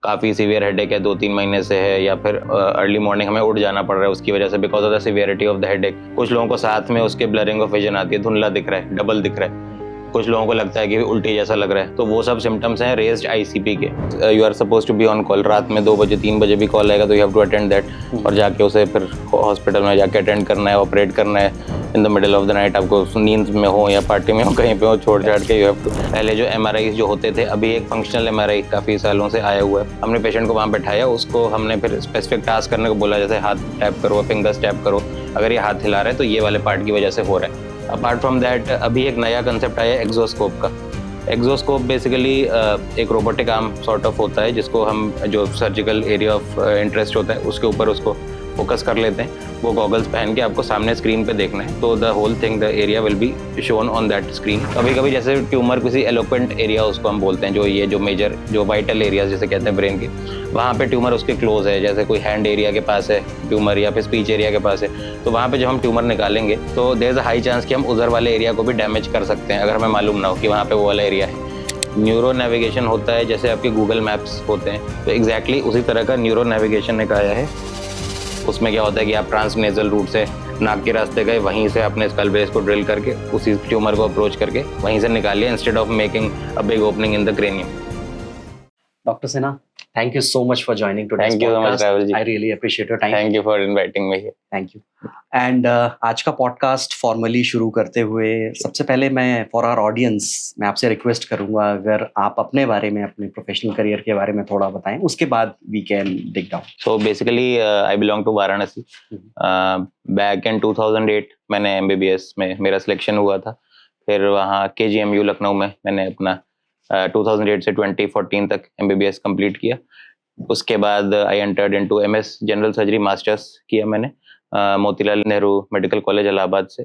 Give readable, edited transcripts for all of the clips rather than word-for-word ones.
काफ़ी severe headache है, 2-3 महीने से है, या फिर अर्ली मॉर्निंग हमें उठ जाना पड़ रहा है उसकी वजह से because of the severity of the headache. कुछ लोगों को साथ में उसके ब्लरिंग ऑफ विजन आती है, धुंधला दिख रहा है, डबल दिख रहा है, कुछ लोगों को लगता है कि उल्टी जैसा लग रहा है, तो वो सब सिम्टम्स हैं रेज्ड आईसीपी के। You are suppose to be on call, रात में 2 बजे 3 बजे भी कॉल आएगा तो you have to attend that और जाके उसे फिर हॉस्पिटल में जाके अटेंड करना है, ऑपरेट करना है in the middle of the night. आपको नींद में हो या पार्टी में हो, कहीं पे हो, छोड़ छाड़ के यू हैव टू। पहले जो एमआरआई जो होते थे, अभी एक फंक्शनल एमआरआई काफ़ी सालों से आया हुआ है। हमने पेशेंट को वहाँ बैठाया, उसको हमने फिर स्पेसिफिक टास्क करने को बोला, जैसे हाथ टैप करो, फिंगर्स टैप करो, अगर ये हाथ हिला रहा है तो ये वाले पार्ट की वजह से हो रहा है। अपार्ट फ्रॉम दैट अभी एक नया कंसेप्ट आया है एक्सोस्कोप का। एक्सोस्कोप बेसिकली एक रोबोटिक आर्म सॉर्ट ऑफ होता है, जिसको हम जो सर्जिकल एरिया ऑफ इंटरेस्ट होता है उसके ऊपर उसको फोकस कर लेते हैं। वो गॉगल्स पहन के आपको सामने स्क्रीन पे देखना है, तो the whole thing, the area will be shown on that screen. कभी कभी जैसे ट्यूमर, किसी एलोक्वेंट एरिया उसको हम बोलते हैं, जो ये जो मेजर जो वाइटल एरियाज जैसे कहते हैं ब्रेन के, वहाँ पे ट्यूमर उसके क्लोज है, जैसे कोई हैंड एरिया के पास है ट्यूमर या फिर स्पीच एरिया के पास है, तो वहाँ पे जब हम ट्यूमर निकालेंगे तो there is a high chance कि हम उधर वाले एरिया को भी डैमेज कर सकते हैं, अगर हमें मालूम ना हो कि वहाँ पे वो वाला एरिया है। न्यूरो नेविगेशन होता है, जैसे आपके गूगल मैप्स होते हैं, तो एग्जैक्टली उसी तरह का न्यूरो नेविगेशन एक आया है। उसमें क्या होता है कि आप ट्रांसनेजल रूट से नाक के रास्ते गए, वहीं से अपने स्कल बेस को ड्रिल करके उसी ट्यूमर को अप्रोच करके वहीं से निकालिए, instead of making a big opening in the cranium. Dr. Sinha, thank you so much for joining today's Thank you so much, podcast. Rahul ji. I really appreciate your time. Thank you for inviting me here. Thank you. And आज का podcast formally शुरू करते हुए सबसे पहले मैं for our audience मैं आपसे रिक्वेस्ट करूंगा, अगर आप अपने बारे में, अपने प्रोफेशनल करियर के बारे में थोड़ा बताएं, उसके बाद we can dig down. So basically I belong to Varanasi. Back in 2008 मैंने MBBS में मेरा सिलेक्शन हुआ था, फिर वहाँ KGMU लखनऊ में मैंने अपना 2008 से 2014 तक MBBS कंप्लीट किया। उसके बाद I entered into MS general surgery, masters किया मैंने मोतीलाल नेहरू मेडिकल कॉलेज इलाहाबाद से।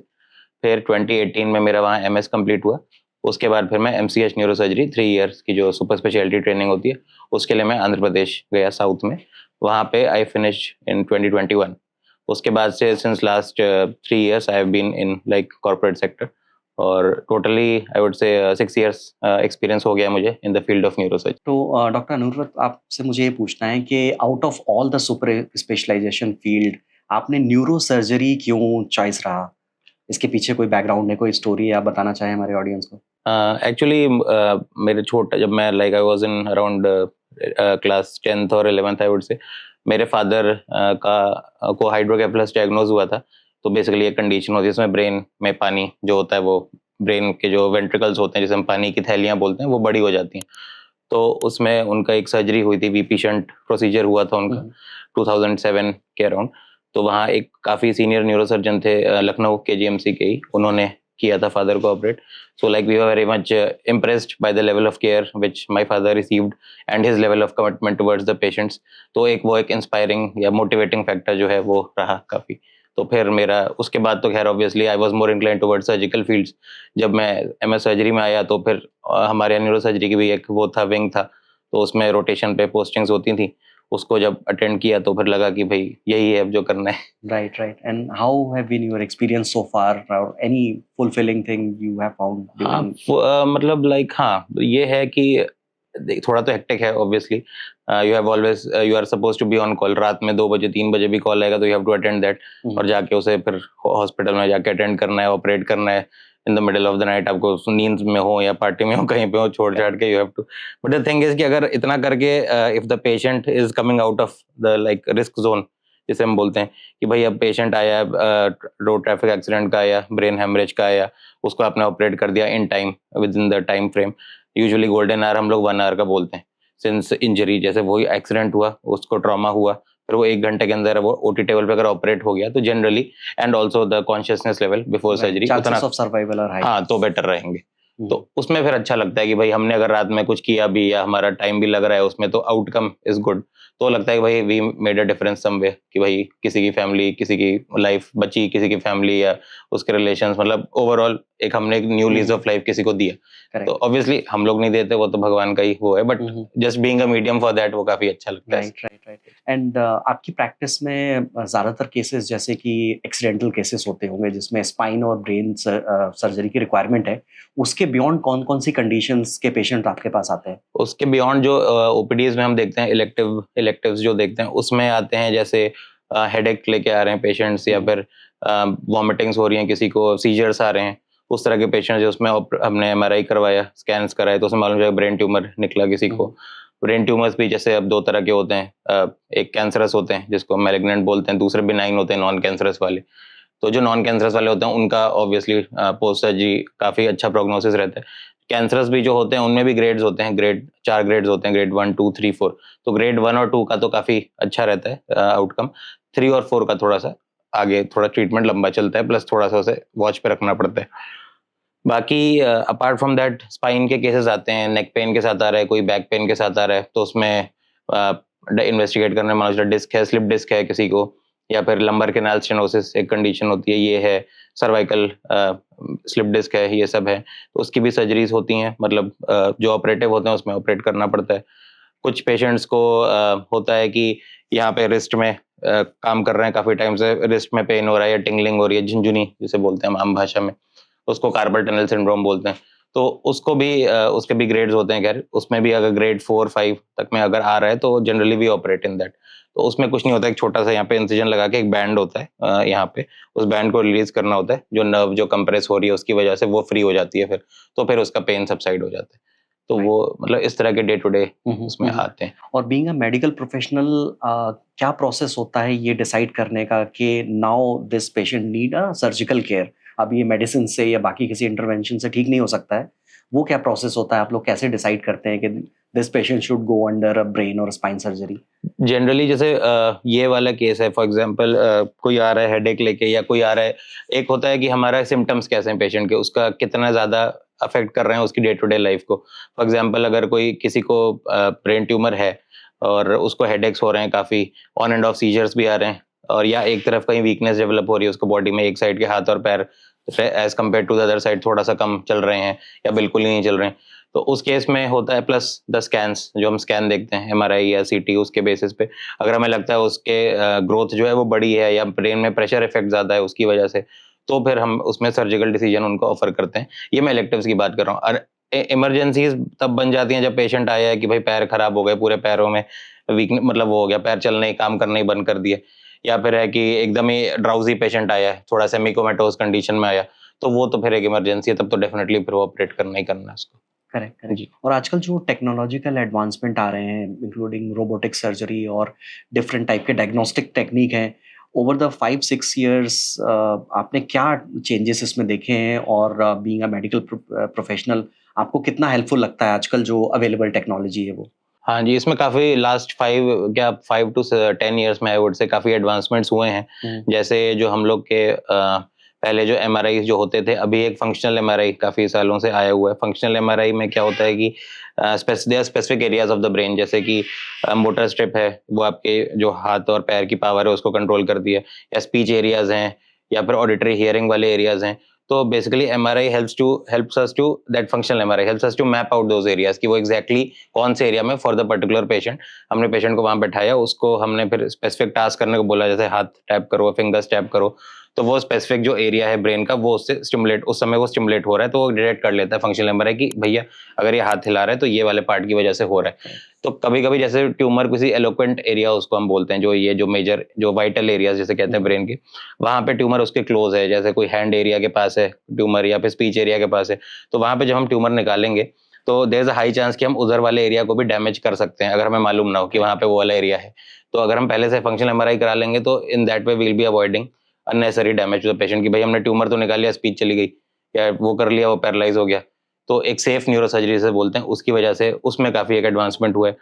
फिर 2018 में मेरा वहाँ MS कंप्लीट हुआ। उसके बाद फिर मैं MCH न्यूरो सर्जरी 3 इयर्स की जो सुपर स्पेशलिटी ट्रेनिंग होती है, उसके लिए मैं आंध्र प्रदेश गया, साउथ में। वहाँ पे आई फिनिश्ड इन 2021। उसके बाद से since last 3 years I have been in like corporate sector, और totally I would say 6 years experience हो गया मुझे in the field of neurosurgery. तो डॉक्टर अनुव्रत, आपसे मुझे ये पूछना है कि out of all the super specialization field आपने न्यूरो सर्जरी क्यों चॉइस रहा? इसके पीछे कोई बैकग्राउंड है, कोई स्टोरी आप बताना चाहें हमारे ऑडियंस को? एक्चुअली मेरे छोटा, जब मैं like I was in around class 10th और 11th आई वुड से, मेरे फादर को हाइड्रोकेफलस डायग्नोज हुआ था। तो बेसिकली एक कंडीशन होती है, इसमें ब्रेन में पानी जो होता है, वो ब्रेन के जो वेंट्रिकल्स होते हैं, जिसे हम पानी की थैलियाँ बोलते हैं, वो बड़ी हो जाती हैं। तो उसमें उनका एक सर्जरी हुई थी, वीपी शंट प्रोसीजर हुआ था उनका 2007 के अराउंड। तो वहाँ एक काफ़ी सीनियर न्यूरोसर्जन थे लखनऊ KGMC के ही, उन्होंने किया था फादर को operate. So like we were very much impressed by the level of care which my father received and his level of commitment towards the patients. तो एक इंस्पायरिंग या मोटिवेटिंग फैक्टर जो है वो रहा काफ़ी। तो फिर मेरा उसके बाद तो खैर obviously I was more incline towards surgical fields. जब मैं MS सर्जरी में आया तो फिर हमारे न्यूरो सर्जरी की भी एक वो था, विंग था, तो उसमें रोटेशन पे पोस्टिंग्स होती थी। उसको जब अटेंड किया तो फिर लगा कि भाई यही है अब जो करना है। Right right. And how have been your experience so far, और any fulfilling thing you have found during? मतलब लाइक हाँ, ये है कि थोड़ा तो हेक्टिक है obviously. You have always you are suppose to be on call, रात में 2 बजे 3 बजे भी कॉल आएगा तो you have to attend that और जाके उसे फिर हॉस्पिटल में जाके अटेंड करना है, ऑपरेट करना है in the middle of the night. आपको नींद में हो या पार्टी में हो, कहीं पे हो, छोड़ छाड़ के you have to. But the thing is कि अगर इतना करके if the patient is coming out of the like risk zone, जिसे हम बोलते हैं कि भाई अब पेशेंट आया, रोड ट्रैफिक एक्सीडेंट का आया, ब्रेन हेमरेज का आया, उसको आपने ऑपरेट कर दिया in time, with in the time frame. Usually golden hour हम लोग 1 आवर का बोलते हैं सिंस इंजरी, जैसे वही एक्सीडेंट हुआ, उसको ट्रॉमा हुआ, फिर वो 1 घंटे के अंदर वो OT टेबल पे अगर ऑपरेट हो गया तो generally and also the consciousness level before surgery chances of survival are high. हाँ, तो बेटर रहेंगे। तो उसमें फिर अच्छा लगता है कि भाई हमने अगर रात में कुछ किया भी या हमारा टाइम भी लग रहा है उसमें, तो आउटकम इज गुड। तो लगता है कि भाई we made a difference someway, कि भाई किसी की फैमिली, किसी की लाइफ बची, किसी की फैमिली या उसके रिलेशंस, मतलब ओवरऑल एक हमने एक न्यू लीज ऑफ लाइफ किसी को दिया, तो ऑब्वियसली हम लोग नहीं देते, वो तो भगवान का ही वो है, but just being a medium for that वो काफी अच्छा लगता है। राइट। एंड आपकी प्रैक्टिस में ज्यादातर केसेस जैसे कि एक्सीडेंटल केसेस होते होंगे जिसमें स्पाइन और ब्रेन सर्जरी की रिक्वायरमेंट है, उसके बियॉन्ड कौन कौन सी कंडीशंस के पेशेंट आपके पास आते हैं? उसके बियॉन्ड जो ओपीडीज में हम देखते हैं, इलेक्टिव्स जो देखते हैं उसमें आते हैं, जैसे हेडेक लेके आ रहे हैं पेशेंट्स, या फिर वॉमिटिंग्स हो रही हैं, किसी को सीजर्स आ रहे हैं, उस तरह के पेशेंट्स, उसमें हमने एमआरआई करवाया, स्कैन्स कराए, तो उसमें मालूम चला ब्रेन ट्यूमर निकला किसी को। ब्रेन ट्यूमर्स भी जैसे अब 2 तरह के होते हैं, एक कैंसरस होते हैं जिसको मैलिग्नेंट बोलते हैं, दूसरे बिनाइन होते हैं, नॉन कैंसरस वाले। तो जो नॉन कैंसरस वाले होते हैं उनका ऑब्वियसली पोस्ट सर्जरी काफी अच्छा प्रोग्नोसिस रहता है। कैंसरस भी जो होते हैं उनमें भी ग्रेड्स होते हैं, 4 ग्रेड्स होते हैं, ग्रेड 1 2 3 4। तो ग्रेड 1 और 2 का तो काफी अच्छा रहता है आउटकम, 3 और 4 का थोड़ा सा आगे थोड़ा ट्रीटमेंट लंबा चलता है, प्लस थोड़ा सा उसे वॉच पे रखना पड़ता है। बाकी अपार्ट फ्रॉम दैट स्पाइन के केसेस आते हैं, नेक पेन के साथ आ रहा है, कोई बैक पेन के साथ आ रहा है, तो उसमें इन्वेस्टिगेट करने में डिस्क है, स्लिप डिस्क है किसी को, या फिर लंबर कैनाल स्टेनोसिस एक कंडीशन होती है, ये है, सर्वाइकल स्लिप डिस्क है, ये सब है, तो उसकी भी सर्जरीज होती हैं, मतलब जो ऑपरेटिव होते हैं उसमें ऑपरेट करना पड़ता है। कुछ पेशेंट्स को होता है कि यहाँ पे रिस्ट में काम कर रहे हैं काफी टाइम से, रिस्ट में पेन हो रहा है या टिंगलिंग हो रही है, झुंझुनी जिसे बोलते हैं हम आम भाषा में, उसको कार्पल टनल सिंड्रोम बोलते हैं। तो उसको भी उसके भी ग्रेड्स होते हैं, खैर उसमें भी अगर ग्रेड 4 5 तक में अगर आ रहा है तो generally we operate in that. तो उसमें कुछ नहीं होता, एक छोटा सा यहाँ पे इंसिजन लगा के एक बैंड होता है यहाँ पे, उस बैंड को रिलीज करना होता है, जो नर्व जो कंप्रेस हो रही है उसकी वजह से वो फ्री हो जाती है फिर, तो फिर उसका पेन सबसाइड हो जाता है। तो वो मतलब इस तरह के डे टू डे उसमें आते हैं। और बीइंग अ मेडिकल प्रोफेशनल क्या प्रोसेस होता है ये डिसाइड करने का कि now this patient need a surgical care, अब ये मेडिसिन से या बाकी किसी इंटरवेंशन से ठीक नहीं हो सकता है, वो क्या प्रोसेस होता है? आप लोग कैसे डिसाइड करते हैं कि this patient should go under a brain और स्पाइन सर्जरी? जनरली जैसे ये वाला केस है, फॉर एग्जांपल कोई आ रहा है हेडेक लेके, या कोई आ रहा है, एक होता है कि हमारा सिम्टम्स कैसे हैं पेशेंट के, उसका कितना ज़्यादा अफेक्ट कर रहे हैं उसकी डे टू डे लाइफ को। फॉर एग्जांपल अगर कोई किसी को ब्रेन ट्यूमर है और उसको हेडेक्स हो रहे हैं, काफ़ी ऑन एंड ऑफ सीजर्स भी आ रहे हैं, और या एक तरफ कहीं वीकनेस डेवलप हो रही है उसको बॉडी में, एक साइड के हाथ और पैर as compared to the other side थोड़ा सा कम चल रहे हैं या बिल्कुल ही नहीं चल रहे हैं, तो उस केस में होता है प्लस द स्कैन्स, जो हम स्कैन देखते हैं एमआरआई या सीटी, उसके बेसिस पे अगर हमें लगता है उसके ग्रोथ जो है वो बड़ी है या ब्रेन में प्रेशर इफेक्ट ज़्यादा है उसकी वजह से, तो फिर हम उसमें सर्जिकल डिसीजन उनको ऑफर करते हैं। ये मैं इलेक्टिव्स की बात कर रहा हूँ। और इमरजेंसीज तब बन जाती हैं जब पेशेंट आया है कि भाई पैर खराब हो गए, पूरे पैरों में वीक, मतलब वो हो गया, पैर चलने ही काम करना ही बंद कर दिए, या फिर है कि एकदम ही ड्राउजी पेशेंट आया है, थोड़ा सेमिकोमेटोस कंडीशन में आया, तो वो तो फिर एक इमरजेंसी है, तब तो डेफिनेटली फिर वो ऑपरेट करना ही करना है उसको। करेक्ट जी। और आजकल जो टेक्नोलॉजिकल एडवांसमेंट आ रहे हैं इंक्लूडिंग रोबोटिक सर्जरी और डिफरेंट टाइप के डायग्नोस्टिक टेक्निक हैं, ओवर द 5-6 years आपने क्या चेंजेस इसमें देखे हैं? और बीइंग अ मेडिकल प्रोफेशनल आपको कितना हेल्पफुल लगता है आजकल जो अवेलेबल टेक्नोलॉजी है वो? हाँ जी, इसमें काफ़ी लास्ट 5 to 10 ईयर्स में आई वुड से काफ़ी एडवांसमेंट्स हुए हैं। जैसे जो हम लोग के पहले जो एमआरआई जो होते थे, अभी एक फंक्शनल एमआरआई काफ़ी सालों से आया हुआ है। फंक्शनल एमआरआई में क्या होता है कि specific areas of the brain, जैसे कि मोटर स्ट्रिप है, वो आपके जो हाथ और पैर की पावर है उसको कंट्रोल करती है, या स्पीच एरियाज हैं, या फिर ऑडिटरी हियरिंग वाले एरियाज हैं। तो basically MRI helps us to that functional MRI helps us to map out those areas कि वो एग्जैक्टली कौन से एरिया में फॉर द पर्टिकुलर पेशेंट, हमने पेशेंट को वहां बैठाया, उसको हमने फिर स्पेसिफिक टास्क करने को बोला, जैसे हाथ टैप करो, फिंगर्स टैप करो, तो वो स्पेसिफिक जो एरिया है ब्रेन का वो उससे स्टिमुलेट, उस समय वो स्टिमुलेट हो रहा है, तो वो डिटेक्ट कर लेता है फंक्शनल एमआरआई कि भैया अगर ये हाथ हिला रहा है तो ये वाले पार्ट की वजह से हो रहा है। तो कभी कभी जैसे ट्यूमर किसी एलोक्वेंट एरिया उसको हम बोलते हैं, जो ये जो मेजर जो वाइटल एरियाज जैसे कहते हैं ब्रेन के, वहां पे ट्यूमर उसके क्लोज है, जैसे कोई हैंड एरिया के पास है ट्यूमर, या फिर स्पीच एरिया के पास है, तो वहां पे जब हम ट्यूमर निकालेंगे तो there is a high chance कि हम उधर वाले एरिया को भी डैमेज कर सकते हैं, अगर हमें मालूम ना हो कि वहां पे वो वाला एरिया है। तो अगर हम पहले से फंक्शनल एमआरआई करा लेंगे तो in that way will be avoiding unnecessary damage to the patient, कि भाई हमने ट्यूमर तो निकाल लिया, स्पीच चली गई, या वो कर लिया, वो पैरालाइज हो गया, तो एक सेफ न्यूरोसर्जरी से बोलते हैं, उसकी वजह से उसमें काफी एक एडवांसमेंट हुआ है।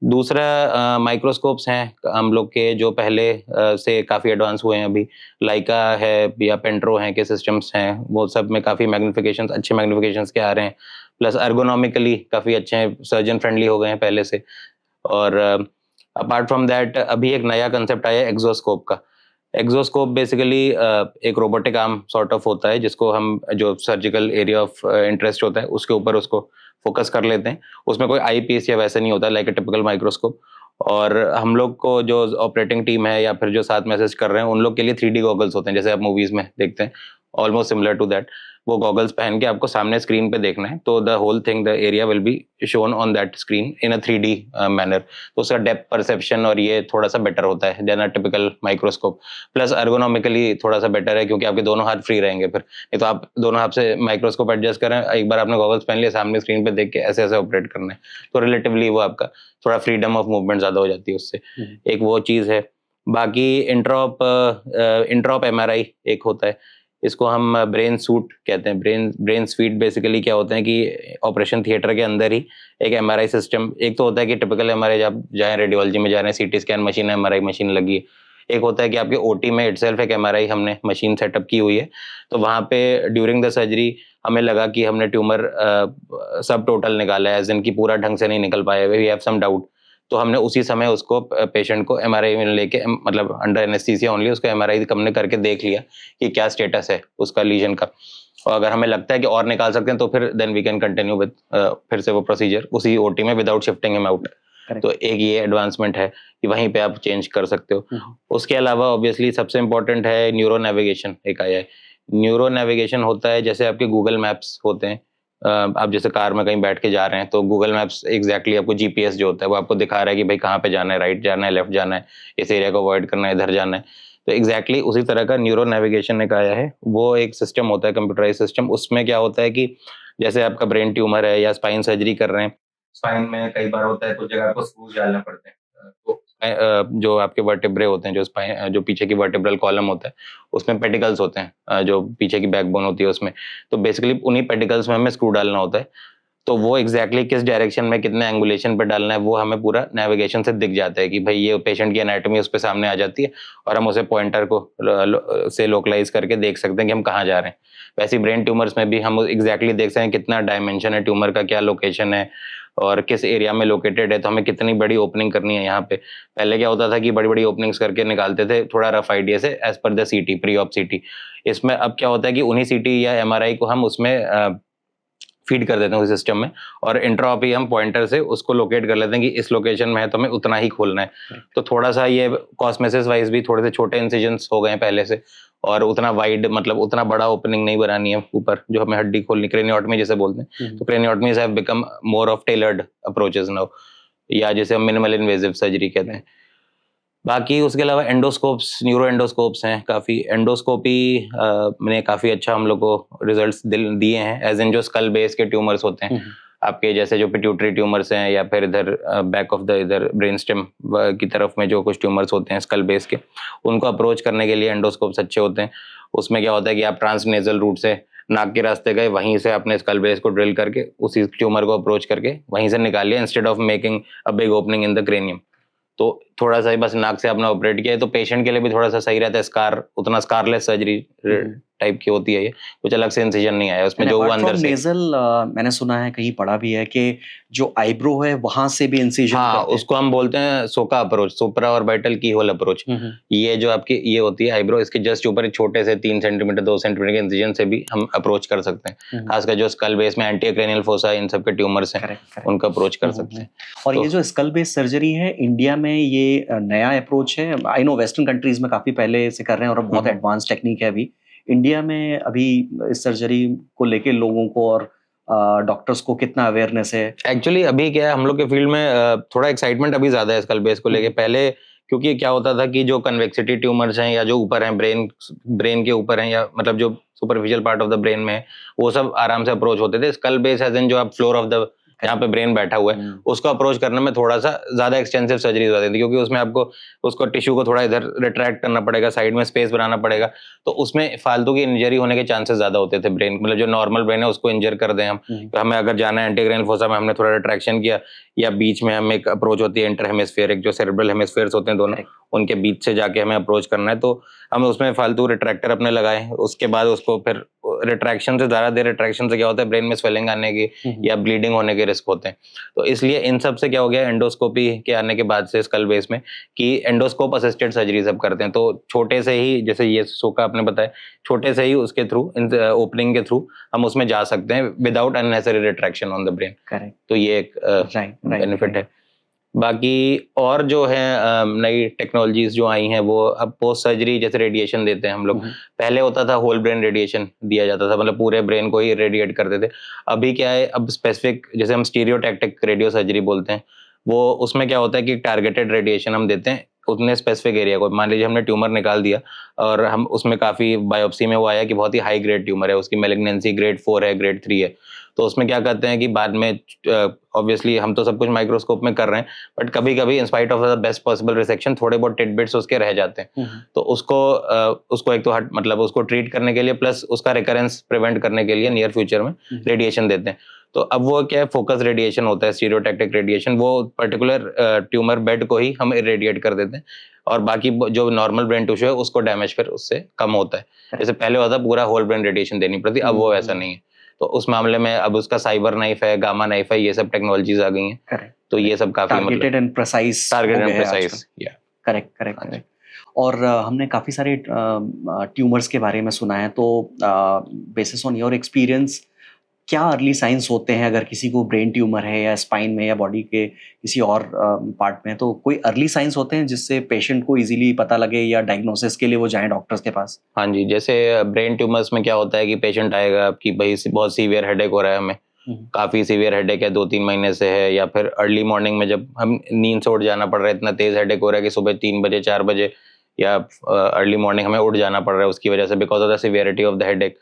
दूसरा माइक्रोस्कोप्स हैं हम लोग के, जो पहले से काफ़ी एडवांस हुए हैं अभी, लाइका है या पेंट्रो हैं के सिस्टम्स हैं, वो सब में काफ़ी मैग्निफिकेशंस, अच्छे मैग्निफिकेशंस के आ रहे हैं, प्लस अर्गोनॉमिकली काफ़ी अच्छे हैं, सर्जन फ्रेंडली हो गए हैं पहले से। और अपार्ट फ्रॉम दैट अभी एक नया कंसेप्ट आया है एक्सोस्कोप का। एक्सोस्कोप बेसिकली एक रोबोटिक आर्म सॉर्ट ऑफ होता है, जिसको हम जो सर्जिकल एरिया ऑफ इंटरेस्ट होता है उसके ऊपर उसको फोकस कर लेते हैं। उसमें कोई आई पीस या वैसा नहीं होता लाइक ए टिपिकल माइक्रोस्कोप। और हम लोग को जो ऑपरेटिंग टीम है या फिर जो साथ में असिस्ट कर रहे हैं उन लोग के लिए 3D गॉगल्स होते हैं, जैसे आप मूवीज में देखते हैं, ऑलमोस्ट सिमिलर टू दैट। वो गॉगल्स पहन के आपको सामने स्क्रीन पे देखना है, तो the whole thing, the area will be shown on that screen in a 3D manner. तो उसका डेप्थ परसेप्शन और ये थोड़ा सा बेटर होता है then a typical microscope. Plus ergonomically थोड़ा सा बेटर है, क्योंकि आपके दोनों हाथ फ्री रहेंगे फिर। नहीं तो आप दोनों हाथ से माइक्रोस्कोप एडजस्ट करें, एक बार आपने गॉगल्स पहन लिया, सामने स्क्रीन पे देख के ऐसे ऐसे ऑपरेट करना है, तो रिलेटिवली वो आपका थोड़ा फ्रीडम ऑफ मूवमेंट ज्यादा हो जाती है उससे। एक वो चीज है। बाकी इंट्रॉप MRI एक होता है, इसको हम ब्रेन सूट कहते हैं। ब्रेन स्वीट बेसिकली क्या होते हैं कि ऑपरेशन थिएटर के अंदर ही एक MRI सिस्टम, एक तो होता है कि टिपिकल MRI जब जाए रेडियोलॉजी में जा रहे हैं, CT स्कैन मशीन है, MRI मशीन लगी है। एक होता है कि आपके OT में इटसेल्फ एक MRI हमने मशीन सेटअप की हुई है, तो वहाँ पे ड्यूरिंग द सर्जरी हमें लगा कि हमने ट्यूमर सब टोटल निकाला है, एज इन की पूरा ढंग से नहीं निकल पाया, वी हैव सम डाउट, तो हमने उसी समय उसको पेशेंट को MRI में लेके, मतलब अंडर एनेस्थीसिया ओनली, उसको MRI हमने करके देख लिया कि क्या स्टेटस है उसका लीजन का। और अगर हमें लगता है कि और निकाल सकते हैं तो फिर then we can continue with फिर से वो प्रोसीजर उसी OT में विदाउट शिफ्टिंग हिम आउट। तो एक ये एडवांसमेंट है कि वहीं पे आप चेंज कर सकते हो। उसके अलावा ऑब्वियसली सबसे इंपॉर्टेंट है न्यूरो नेविगेशन, एक आया है। न्यूरो नेविगेशन होता है जैसे आपके गूगल मैप्स होते हैं, आप जैसे कार में कहीं बैठ के जा रहे हैं तो गूगल मैप्स एग्जैक्टली आपको GPS जो होता है वो आपको दिखा रहा है कि भाई कहाँ पे जाना है, राइट जाना है, लेफ्ट जाना है, इस एरिया को अवॉइड करना है, इधर जाना है। तो एग्जैक्टली उसी तरह का न्यूरो नेविगेशन एक आया है, वो एक सिस्टम होता है, कंप्यूटराइज सिस्टम। उसमें क्या होता है कि जैसे आपका ब्रेन ट्यूमर है या स्पाइन सर्जरी कर रहे हैं, स्पाइन में कई बार होता है कुछ जगह आपको स्क्रूज डालने पड़ते हैं, तो जो आपके वर्टेब्रे होते हैं, जो स्पाइन, जो पीछे की वर्टेब्रल कॉलम होता है, उसमें पेडिकल्स होते हैं, जो पीछे की बैकबोन होती है उसमें, तो बेसिकली उन्हीं पेडिकल्स में हमें स्क्रू डालना होता है। तो वो एग्जैक्टली किस डायरेक्शन में कितने एंगुलेशन पे डालना है वो हमें पूरा नेविगेशन से दिख जाता है कि भाई ये पेशेंट की एनाटॉमी उस पे सामने आ जाती है, और हम उसे पॉइंटर को से लोकलाइज करके देख सकते हैं कि हम कहाँ जा रहे हैं। वैसे ब्रेन ट्यूमर्स में भी हम एग्जैक्टली देख सकते हैं कितना डायमेंशन है ट्यूमर का, क्या लोकेशन है और किस एरिया में लोकेटेड है, तो हमें कितनी बड़ी ओपनिंग करनी है यहाँ पे। पहले क्या होता था कि बड़ी बड़ी ओपनिंग्स करके निकालते थे थोड़ा रफ आइडिया से as per the CT, pre op CT। इसमें अब क्या होता है कि उन्हीं CT या MRI को हम उसमें फीड कर देते हैं उस सिस्टम में, और इंट्राऑप ही हम पॉइंटर से उसको लोकेट कर लेते हैं कि इस लोकेशन में है तो हमें उतना ही खोलना है। तो थोड़ा सा ये कॉस्मेसिस वाइज भी थोड़े से छोटे इंसिजन्स हो गए हैं पहले से, और उतना वाइड, मतलब उतना बड़ा ओपनिंग नहीं बनानी है ऊपर जो हमें हड्डी खोलनी, क्रेनियोटमी जैसे बोलते हैं। तो craniotomies have become more of tailored approaches now, या जैसे हम मिनिमल इन्वेजिव सर्जरी कहते हैं। बाकी उसके अलावा एंडोस्कोप्स, न्यूरो एंडोस्कोप्स हैं काफ़ी। एंडोस्कोपी ने काफ़ी अच्छा हम लोग को रिजल्ट्स दिए हैं, एज इन जो स्कल बेस के ट्यूमर्स होते हैं आपके, जैसे जो पिट्यूटरी ट्यूमर्स हैं, या फिर इधर बैक ऑफ द इधर ब्रेन स्टेम की तरफ में जो कुछ ट्यूमर्स होते हैं स्कल बेस के, उनको अप्रोच करने के लिए एंडोस्कोप्स अच्छे होते हैं। उसमें क्या होता है कि आप ट्रांसनेजल रूट से नाक के रास्ते गए, वहीं से अपने स्कल बेस को ड्रिल करके उसी ट्यूमर को अप्रोच करके वहीं से निकाल लिया, instead of making a big opening in the cranium. तो थोड़ा सा ही बस नाक से आपने ऑपरेट किया है, तो पेशेंट के लिए भी थोड़ा सा सही रहता है। स्कार उतना स्कारलेस सर्जरी टाइप की होती है, ये कुछ अलग से इंसिजन नहीं आया उसमें, जो वो अंदर से नेजल मैंने सुना है, कहीं पढ़ा भी है कि जो आईब्रो है वहां से भी इंसिजन हाँ, उसको हम बोलते हैं सोका अप्रोच, सुप्रा ऑर्बिटल की होल अप्रोच। ये जो आपकी ये होती है आईब्रो, इसके जस्ट ऊपर छोटे से 3 सेंटीमीटर 2 सेंटीमीटर के इंसिजन से भी हम अप्रोच कर सकते हैं। खासकर जो स्कल बेस में एंटीक्रेनियल फोसा इन सब के ट्यूमर्स हैं, उनका अप्रोच कर सकते हैं। और ये जो स्कल बेस सर्जरी है, इंडिया में ये नया अप्रोच है। आई नो वेस्टर्न कंट्रीज में काफी पहले से कर रहे हैं और बहुत एडवांस टेक्निक है। अभी इंडिया में अभी इस सर्जरी को लेके लोगों को और डॉक्टर्स को कितना अवेयरनेस है? एक्चुअली अभी क्या है, हम लोग के फील्ड में थोड़ा एक्साइटमेंट अभी ज्यादा है स्कल बेस को लेके। पहले क्योंकि क्या होता था कि जो कन्वेक्सिटी ट्यूमर्स हैं या जो ऊपर हैं ब्रेन के ऊपर हैं, या मतलब जो superficial part of the brain में है, वो सब आराम से अप्रोच होते थे। स्कल बेस एज इन जो आप फ्लोर ऑफ द जहाँ पे ब्रेन बैठा हुआ है उसको अप्रोच करने में थोड़ा सा ज्यादा एक्सटेंसिव सर्जरी हो जाती थी, क्योंकि उसमें आपको उसको टिश्यू को थोड़ा इधर रिट्रैक्ट करना पड़ेगा, साइड में स्पेस बनाना पड़ेगा, तो उसमें फालतू की इंजरी होने के चांसेस ज्यादा होते थे। ब्रेन मतलब जो नॉर्मल ब्रेन है उसको इंजर कर दें हम, तो हमें अगर जाना है एंटीक्रेनियल फोसा में, हमने थोड़ा रिट्रैक्शन किया, या बीच में हम एक अप्रोच होती है इंटर हेमिस्फीयर, एक जो सेरेब्रल हेमिस्फीयर्स होते हैं दोनों, उनके बीच से जाके हमें अप्रोच करना है, तो हम उसमें फालतू रिट्रैक्टर अपने लगाएं, उसके बाद उसको फिर रिट्रैक्शन से ज़्यादा देर, रिट्रैक्शन से क्या होता है ब्रेन में स्वेलिंग आने की या ब्लीडिंग होने के रिस्क होते हैं। तो इसलिए इन सब से क्या हो गया, एंडोस्कोपी के आने के बाद से स्कल बेस में कि एंडोस्कोप असिस्टेड सर्जरी सब करते हैं। तो छोटे से ही, जैसे ये सोका आपने बताया, छोटे से ही उसके थ्रू, ओपनिंग के थ्रू हम उसमें जा सकते हैं without unnecessary retraction on the brain. Correct. तो ये एक बेनिफिट है। बाकी और जो है नई टेक्नोलॉजीज जो आई हैं वो अब पोस्ट सर्जरी जैसे रेडिएशन देते हैं हम लोग। पहले होता था होल ब्रेन रेडिएशन दिया जाता था, मतलब पूरे ब्रेन को ही रेडिएट करते थे। अभी क्या है, अब स्पेसिफिक जैसे हम स्टीरियोटैक्टिक रेडियो सर्जरी बोलते हैं, वो उसमें क्या होता है कि टारगेटेड रेडिएशन हम देते हैं उतने स्पेसिफिक एरिया को। मान लीजिए हमने ट्यूमर निकाल दिया और हम उसमें काफ़ी बायोप्सी में वो आया कि बहुत ही हाई ग्रेड ट्यूमर है, उसकी मैलिग्नेंसी ग्रेड 4 है, ग्रेड 3 है। तो उसमें क्या करते हैं कि बाद में ऑब्वियसली हम तो सब कुछ माइक्रोस्कोप में कर रहे हैं, बट कभी कभी in spite of the best possible resection थोड़े बहुत टिडबिट्स उसके रह जाते हैं। तो उसको एक तो मतलब उसको ट्रीट करने के लिए प्लस उसका रिकरेंस प्रिवेंट करने के लिए नियर फ्यूचर में रेडिएशन देते हैं। तो अब वो क्या है, फोकस रेडिएशन होता है, स्टीरियोटैक्टिक रेडिएशन, वो पर्टिकुलर ट्यूमर बेड को ही हम इरेडिएट कर देते हैं और बाकी जो नॉर्मल ब्रेन टिश्यू है उसको डैमेज फिर उससे कम होता है। जैसे पहले होता पूरा होल ब्रेन रेडिएशन देनी पड़ती, अब वो वैसा नहीं है। तो उस मामले में अब उसका साइबर नाइफ है, गामा नाइफ है, ये सब टेक्नोलॉजीज आ गई हैं। तो ये सब काफी टारगेटेड एंड प्रिसाइज, करेक्ट। और हमने काफी सारे ट्यूमर्स के बारे में सुना है, तो बेसिस ऑन योर एक्सपीरियंस क्या अर्ली साइंस होते हैं अगर किसी को ब्रेन ट्यूमर है या स्पाइन में या बॉडी के किसी और पार्ट में, तो कोई अर्ली साइंस होते हैं जिससे पेशेंट को इजीली पता लगे या डायग्नोसिस के लिए वो जाएं डॉक्टर्स के पास? हाँ जी, जैसे ब्रेन ट्यूमर्स में क्या होता है कि पेशेंट आएगा कि भाई बहुत सीवियर हेडेक हो रहा है, हमें काफी सीवियर हेडेक है, 2-3 महीने से है, या फिर अर्ली मॉर्निंग में जब हम नींद से उठ जाना पड़ रहा है, इतना तेज हेडेक हो रहा है कि सुबह 3 बजे 4 बजे या अर्ली मॉर्निंग हमें उठ जाना पड़ रहा है उसकी वजह से, because of the severity of the headache.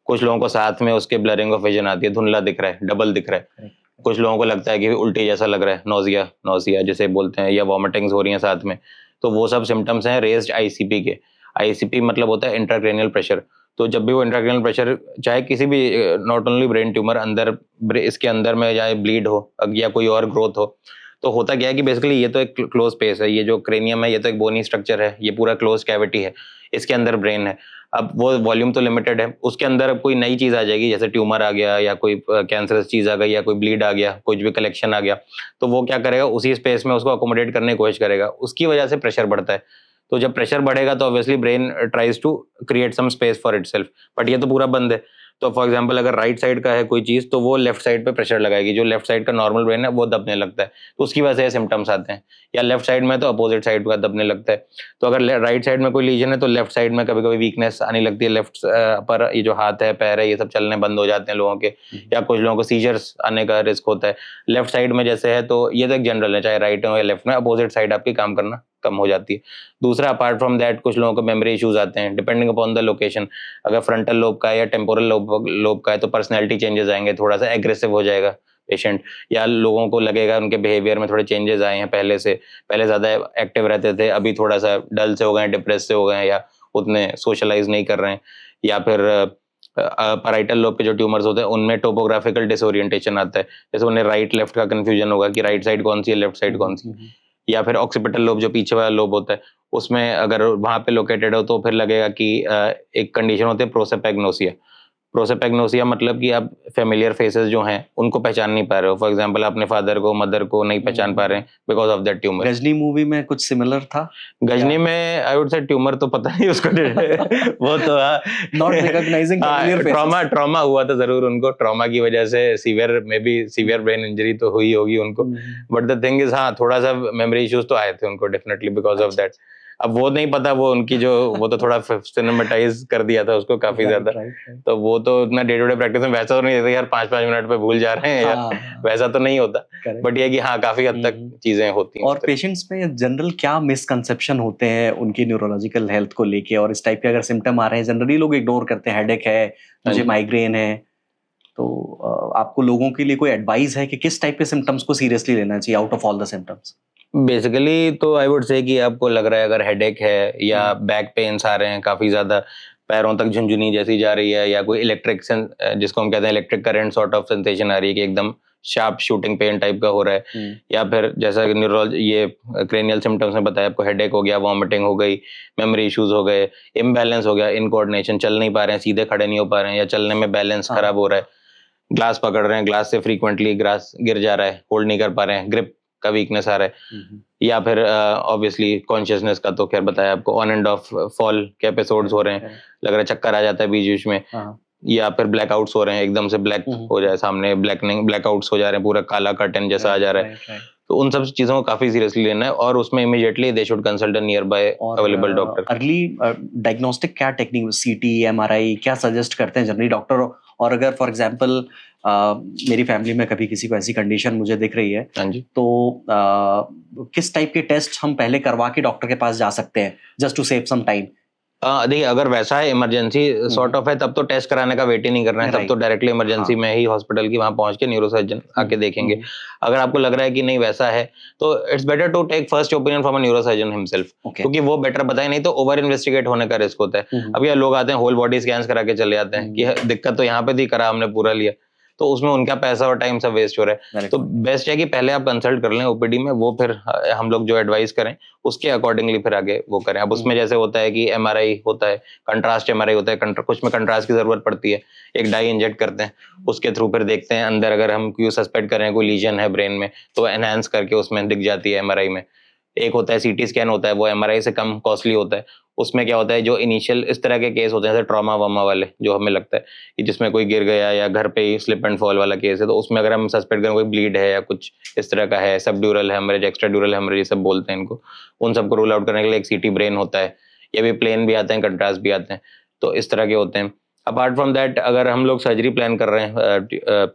कुछ लोगों को साथ में उसके ब्लरिंग ऑफ विजन आती है, धुंधला दिख रहा है, डबल दिख रहा है। कुछ लोगों को लगता है कि उल्टी जैसा लग रहा है, नोजिया जैसे बोलते हैं, या वॉमिटिंग्स हो रही हैं साथ में। तो वो सब सिम्टम्स हैं रेज्ड आईसीपी के। आईसीपी मतलब होता है इंट्राक्रैनियल प्रेशर। तो जब भी वो इंट्राक्रैनियल प्रेशर, चाहे किसी भी, नॉट ओनली ब्रेन ट्यूमर, अंदर इसके अंदर में या ब्लीड हो या कोई और ग्रोथ हो, तो होता क्या है कि बेसिकली ये तो एक क्लोज स्पेस है, ये जो क्रेनियम है ये तो एक बोनी स्ट्रक्चर है, ये पूरा क्लोज कैविटी है, इसके अंदर ब्रेन है। अब वो वॉल्यूम तो लिमिटेड है, उसके अंदर अब कोई नई चीज आ जाएगी, जैसे ट्यूमर आ गया या कोई कैंसरस चीज आ गई या कोई ब्लीड आ गया, कुछ भी कलेक्शन आ गया, तो वो क्या करेगा, उसी स्पेस में उसको अकोमोडेट करने की कोशिश करेगा, उसकी वजह से प्रेशर बढ़ता है। तो जब प्रेशर बढ़ेगा तो obviously brain tries to create some space for itself, but ये तो पूरा बंद है। तो फॉर एग्जांपल अगर राइट साइड का है कोई चीज, तो वो लेफ्ट साइड पे प्रेशर लगाएगी, जो लेफ्ट साइड का नॉर्मल ब्रेन है वो दबने लगता है, तो उसकी वजह से सिम्टम्स आते हैं। या लेफ्ट साइड में तो अपोजिट साइड का दबने लगता है। तो अगर राइट साइड में कोई लीजन है तो लेफ्ट साइड में कभी कभी वीकनेस आने लगती है, लेफ्ट पर ये जो हाथ है पैर है ये सब चलने बंद हो जाते हैं लोगों के, या कुछ लोगों को सीजर्स आने का रिस्क होता है लेफ्ट साइड में जैसे है। तो ये तो एक जनरल है, चाहे राइट हो या लेफ्ट में, अपोजिट साइड आपकी काम करना कम हो जाती है। दूसरा, अपार्ट फ्रॉम दैट, कुछ लोगों को मेमोरी इश्यूज आते हैं डिपेंडिंग अपॉन द लोकेशन। अगर फ्रंटल लोब का है या टेम्पोरल लोब का है तो पर्सनैलिटी चेंजेस आएंगे, थोड़ा सा एग्रेसिव हो जाएगा पेशेंट, या लोगों को लगेगा उनके बिहेवियर में थोड़े चेंजेस आए हैं पहले से, पहले ज़्यादा एक्टिव रहते थे, अभी थोड़ा सा डल से हो गए, डिप्रेस से हो गए, या उतने सोशलाइज नहीं कर रहे हैं। या फिर पैराइटल लोब के जो ट्यूमर्स होते हैं उनमें टोपोग्राफिकल डिसोरिएंटेशन आता है, जैसे उन्हें राइट लेफ्ट का कंफ्यूजन होगा कि राइट साइड कौन सी है, लेफ्ट साइड कौन सी। या फिर ऑक्सीपिटल लोब जो पीछे वाला लोब होता है, उसमें अगर वहां पे लोकेटेड हो तो फिर लगेगा कि एक कंडीशन होती है प्रोसेपैग्नोसिया। प्रोसेपैग्नोसिया मतलब कि आप फेमिलियर फेसेस जो हैं उनको पहचान नहीं पा रहे हो, फॉर एग्जांपल अपने फादर को, मदर को नहीं पहचान पा रहे हैं because of that tumour. Ghajini movie में कुछ सिमिलर था? गजनी में आई वुड से ट्यूमर तो पता नहीं उसको वो तो नॉट रिकॉग्नाइजिंग ट्रॉमा हुआ था जरूर उनको, ट्रॉमा की वजह से सीवियर ब्रेन इंजरी तो हुई होगी उनको, बट द थिंग इज हाँ थोड़ा सा मेमोरी इश्यूज तो आए थे उनको डेफिनेटली बिकॉज ऑफ दैट। अब वो नहीं पता, वो उनकी जो वो तो थोड़ा सिनेमेटाइज कर दिया था उसको काफी ज्यादा, तो वो तो इतना डे टू डे प्रैक्टिस में वैसा तो नहीं देता यार 5-5 मिनट पे भूल जा रहे हैं या वैसा तो नहीं होता, बट ये कि हाँ काफी हद तक चीजें होती हैं। और पेशेंट्स में जनरल क्या मिसकंसेप्शन होते हैं उनकी न्यूरोलॉजिकल हेल्थ को लेके, और इस टाइप के अगर सिम्टम आ रहे हैं जनरली लोग इग्नोर करते हैं, हेडेक है, मुझे माइग्रेन है, तो आपको लोगों के लिए कोई एडवाइस है कि किस टाइप के सिम्टम्स को सीरियसली लेना चाहिए out of all the symptoms? Basically तो आई वुड से कि आपको लग रहा है अगर हेडेक है या बैक पेन्स आ रहे हैं काफी ज्यादा, पैरों तक झुंझुनी जैसी जा रही है, या कोई इलेक्ट्रिक जिसको हम कहते हैं electric current sort of sensation आ रही है कि एकदम शार्प शूटिंग पेन टाइप का हो रहा है, या फिर जैसा कि न्यूरोलॉजी ये क्रेनियल सिम्टम्स में बताया आपको, हेडेक हो गया, वॉमिटिंग हो गई, मेमोरी इश्यूज हो गए, इम्बैलेंस हो गया, इनकोऑर्डिनेशन, चल नहीं पा रहे हैं, सीधे खड़े नहीं हो पा रहे हैं, या चलने में बैलेंस खराब हो रहा है, ग्लास पकड़ रहे हैं, ग्लास से फ्रीक्वेंटली ग्लास गिर जा रहा है, होल्ड नहीं कर पा रहे हैं, ग्रिप का वीकनेस आ रहा है, या फिर ऑब्वियसली कॉन्शियसनेस का तो खैर बताया आपको, ऑन एंड ऑफ फॉल के एपिसोड्स हो रहे हैं, लग रहा है चक्कर आ जाता है बीच बीच में, या फिर ब्लैकआउट्स हो रहे हैं, एकदम से ब्लैक हो जाए सामने, ब्लैकआउट्स हो जा रहे हैं, पूरा काला कर्टन जैसा आ जा रहा है, तो उन सब चीजों को काफी सीरियसली लेना है, और उसमें immediately they should consult a near by available doctor. Early diagnostic क्या टेक्निक, सीटी, एमआरआई क्या सजेस्ट करते हैं जनरली डॉक्टर? और अगर फॉर एग्जांपल मेरी फैमिली में कभी किसी को ऐसी कंडीशन मुझे दिख रही है, हाँ जी, तो किस टाइप के टेस्ट हम पहले करवा के डॉक्टर के पास जा सकते हैं, just to save some time? देखिए, अगर वैसा है इमरजेंसी सॉर्ट ऑफ है, तब तो टेस्ट कराने का वेट ही नहीं करना है, तब तो डायरेक्टली इमरजेंसी में ही हॉस्पिटल की वहां पहुंच के न्यूरोसर्जन आके देखेंगे। अगर आपको लग रहा है कि नहीं वैसा है, तो it's better to take first opinion from a neurosurgeon himself, क्योंकि वो बेटर बताए, नहीं तो ओवर इन्वेस्टिगेट होने का रिस्क होता है। अब ये लोग आते हैं होल बॉडी स्कैन्स करा के चले जाते हैं कि दिक्कत तो यहाँ पे थी, करा हमने पूरा लिया, तो उसमें उनका पैसा और टाइम सब वेस्ट हो रहा है। तो बेस्ट है कि पहले आप कंसल्ट कर लें ओपीडी में, वो फिर हम लोग जो एडवाइस करें उसके अकॉर्डिंगली फिर आगे वो करें। अब उसमें जैसे होता है कि एमआरआई होता है, कंट्रास्ट एमआरआई होता है, कुछ में कंट्रास्ट की जरूरत पड़ती है, एक डाई इंजेक्ट करते हैं, उसके थ्रू फिर देखते हैं अंदर अगर हम क्यों सस्पेक्ट करें कोई लीजन है ब्रेन में, तो एनहांस करके उसमें दिख जाती है एमआरआई में। एक होता है सीटी स्कैन होता है, वो एमआरआई से कम कॉस्टली होता है। उसमें क्या होता है, जो इनिशियल इस तरह के केस होते हैं जैसे ट्रॉमा वामा वाले, जो हमें लगता है कि जिसमें कोई गिर गया या घर पे ही स्लिप एंड फॉल वाला केस है, तो उसमें अगर हम सस्पेक्ट करें कोई ब्लीड है या कुछ इस तरह का है, subdural haemorrhage, extra dural haemorrhage, ये सब बोलते हैं इनको, उन सबको रूल आउट करने के लिए एक सीटी ब्रेन होता है, ये भी प्लेन भी आते हैं, कंट्रास्ट भी आते हैं, तो इस तरह के होते हैं। अपार्ट फ्रॉम दैट, अगर हम लोग सर्जरी प्लान कर रहे हैं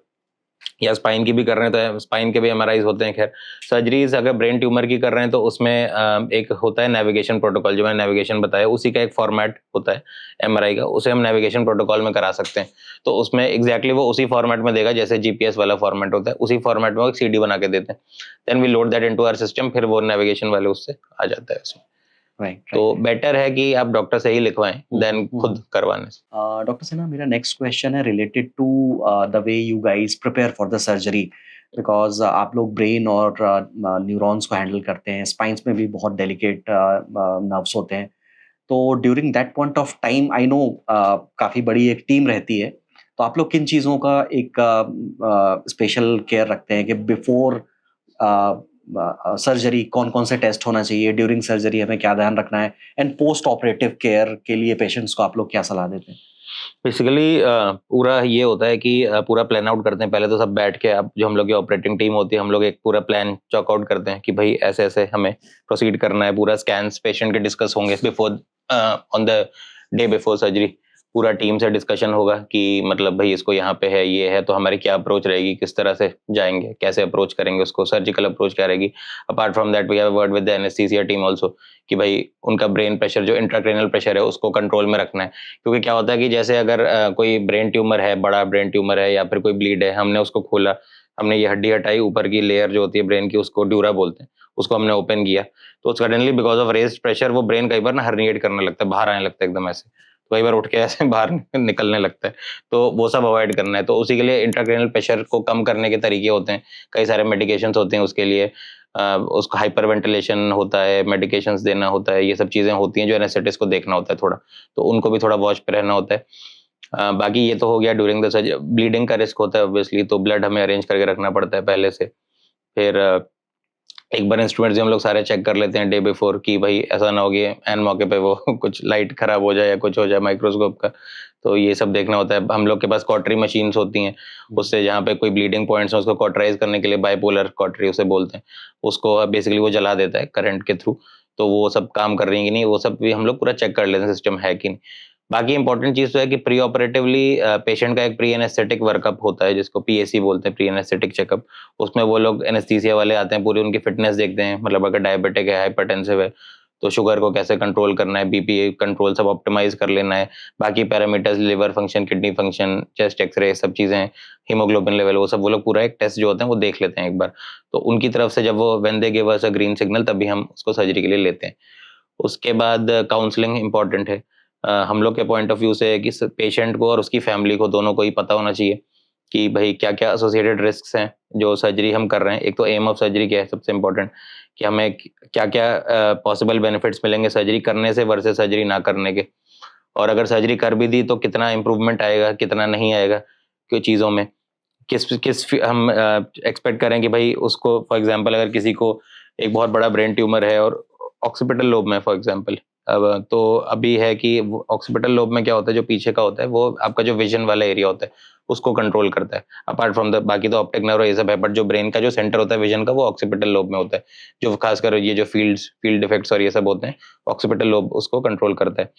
या स्पाइन की भी कर रहे हैं, तो स्पाइन के भी एमआरआईज होते हैं। खैर, सर्जरीज अगर ब्रेन ट्यूमर की कर रहे हैं तो उसमें एक होता है नेविगेशन प्रोटोकॉल, जो मैंने नेविगेशन बताया, उसी का एक फॉर्मेट होता है एमआरआई का, उसे हम नेविगेशन प्रोटोकॉल में करा सकते हैं। तो उसमें एग्जैक्टली वो उसी फॉर्मेट में देगा जैसे जीपीएस वाला फॉर्मेट होता है, उसी फॉर्मेट में वो एक सीडी बना के देते हैं, then we load that into our system, फिर वो नेविगेशन वाले उससे आ जाता है उसमें। तो बेटर है कि आप डॉक्टर से ही लिखवाएं देन खुद करवाने से। डॉक्टर सिन्हा, मेरा नेक्स्ट क्वेश्चन है related to the way you guys prepare for the surgery, because आप लोग ब्रेन और न्यूरॉन्स को हैंडल करते हैं, स्पाइंस में भी बहुत डेलिकेट नर्व्स होते हैं, तो during that point of time I know काफ़ी बड़ी एक टीम रहती है, तो आप लोग किन चीज़ों का एक स्पेशल केयर रखते हैं कि बिफोर सर्जरी कौन कौन से टेस्ट होना चाहिए, ड्यूरिंग सर्जरी हमें क्या ध्यान रखना है, एंड पोस्ट ऑपरेटिव केयर के लिए पेशेंट्स को आप लोग क्या सलाह देते हैं? बेसिकली पूरा ये होता है कि पूरा प्लान आउट करते हैं पहले तो सब बैठ के, अब जो हम लोग की ऑपरेटिंग टीम होती है, हम लोग एक पूरा प्लान चॉक आउट करते हैं कि भाई ऐसे ऐसे हमें प्रोसीड करना है, पूरा स्कैन्स पेशेंट के डिस्कस होंगे before on the day before surgery, पूरा टीम से डिस्कशन होगा कि मतलब भाई इसको यहाँ पे है, ये है, तो हमारी क्या अप्रोच रहेगी, किस तरह से जाएंगे, कैसे अप्रोच करेंगे उसको, सर्जिकल अप्रोच क्या रहेगी। Apart from that we have worked with the anaesthesia team also कि भाई उनका ब्रेन प्रेशर जो इंट्राक्रेनियल प्रेशर है उसको कंट्रोल में रखना है, क्योंकि क्या होता है कि जैसे अगर कोई ब्रेन ट्यूमर है, बड़ा ब्रेन ट्यूमर है या फिर कोई ब्लीड है, हमने उसको खोला, हमने ये हड्डी हटाई, ऊपर की लेयर जो होती है ब्रेन की उसको ड्यूरा बोलते हैं, उसको हमने ओपन किया, तो suddenly because of raised pressure वो ब्रेन कई बार ना हर्निएट करने लगता है, बाहर आने लगता है एकदम ऐसे, तो कई बार उठ के ऐसे बाहर निकलने लगता है, तो वो सब अवॉइड करना है। तो उसी के लिए इंट्राक्रेनियल प्रेशर को कम करने के तरीके होते हैं, कई सारे मेडिकेशंस होते हैं उसके लिए, उसका हाइपर वेंटिलेशन होता है, मेडिकेशंस देना होता है, ये सब चीज़ें होती हैं जो एनेस्थेटिस्ट को देखना होता है थोड़ा, तो उनको भी थोड़ा वॉच पे रहना होता है। बाकी ये तो हो गया ड्यूरिंग द सर्जरी। ब्लीडिंग का रिस्क होता है ऑब्वियसली, तो ब्लड हमें अरेंज करके रखना पड़ता है पहले से। फिर एक बार इंस्ट्रूमेंट्स हम लोग सारे चेक कर लेते हैं डे बिफोर कि भाई ऐसा ना हो गया एन मौके पे वो कुछ लाइट खराब हो जाए या कुछ हो जाए माइक्रोस्कोप का, तो ये सब देखना होता है। हम लोग के पास कॉटरी मशीन्स होती हैं, उससे जहाँ पे कोई ब्लीडिंग पॉइंट्स हैं उसको कॉटराइज करने के लिए, बाइपोलर कॉटरी उसे बोलते हैं, उसको बेसिकली वो जला देता है करंट के थ्रू, तो वो सब काम कर रही है कि नहीं, वो सब भी हम लोग पूरा चेक कर लेते हैं सिस्टम है कि नहीं। बाकी इंपॉर्टेंट चीज़ तो है कि प्री ऑपरेटिवली पेशेंट का एक प्री एनेस्थेटिक वर्कअप होता है जिसको पीएसी बोलते हैं, प्री एनेस्थेटिक चेकअप। उसमें वो लोग एनेस्थीसिया वाले आते हैं, पूरी उनकी फिटनेस देखते हैं, मतलब अगर डायबिटिक है, हाइपरटेंसिव है, तो शुगर को कैसे कंट्रोल करना है, बीपी कंट्रोल सब ऑप्टिमाइज कर लेना है, बाकी parameters, liver function, kidney function, chest x ray, सब चीज़ें, हीमोग्लोबिन लेवल, वो सब वो लोग पूरा एक टेस्ट जो होते हैं वो देख लेते हैं एक बार, तो उनकी तरफ से जब वो when they give us a green signal तभी हम उसको सर्जरी के लिए लेते हैं। उसके बाद काउंसलिंग इंपॉर्टेंट है। हम लोग के पॉइंट ऑफ व्यू से कि पेशेंट को और उसकी फैमिली को दोनों को ही पता होना चाहिए कि भाई क्या क्या एसोसिएटेड रिस्क हैं जो सर्जरी हम कर रहे हैं। एक तो एम ऑफ सर्जरी क्या है, सबसे इम्पोर्टेंट, कि हमें क्या क्या पॉसिबल बेनिफिट्स मिलेंगे सर्जरी करने से वर्सेस सर्जरी ना करने के, और अगर सर्जरी कर भी दी तो कितना इम्प्रूवमेंट आएगा, कितना नहीं आएगा, कुछ चीज़ों में किस किस हम एक्सपेक्ट करें कि भाई उसको, फॉर एग्जांपल अगर किसी को एक बहुत बड़ा ब्रेन ट्यूमर है और ऑक्सीपिटल लोब में फॉर एग्जांपल, अब तो अभी है कि ऑक्सीपिटल लोब में क्या होता है, जो पीछे का होता है वो आपका जो विजन वाला एरिया होता है उसको कंट्रोल करता है, अपार्ट फ्रॉम द बाकी तो ऑप्टिक नर्व ये सब है, बट जो ब्रेन का जो सेंटर होता है विजन का वो ऑक्सीपिटल लोब में होता है, जो खासकर ये जो फील्ड इफेक्ट्स और ये सब होते हैं ऑक्सीपिटल लोब उसको कंट्रोल करता है।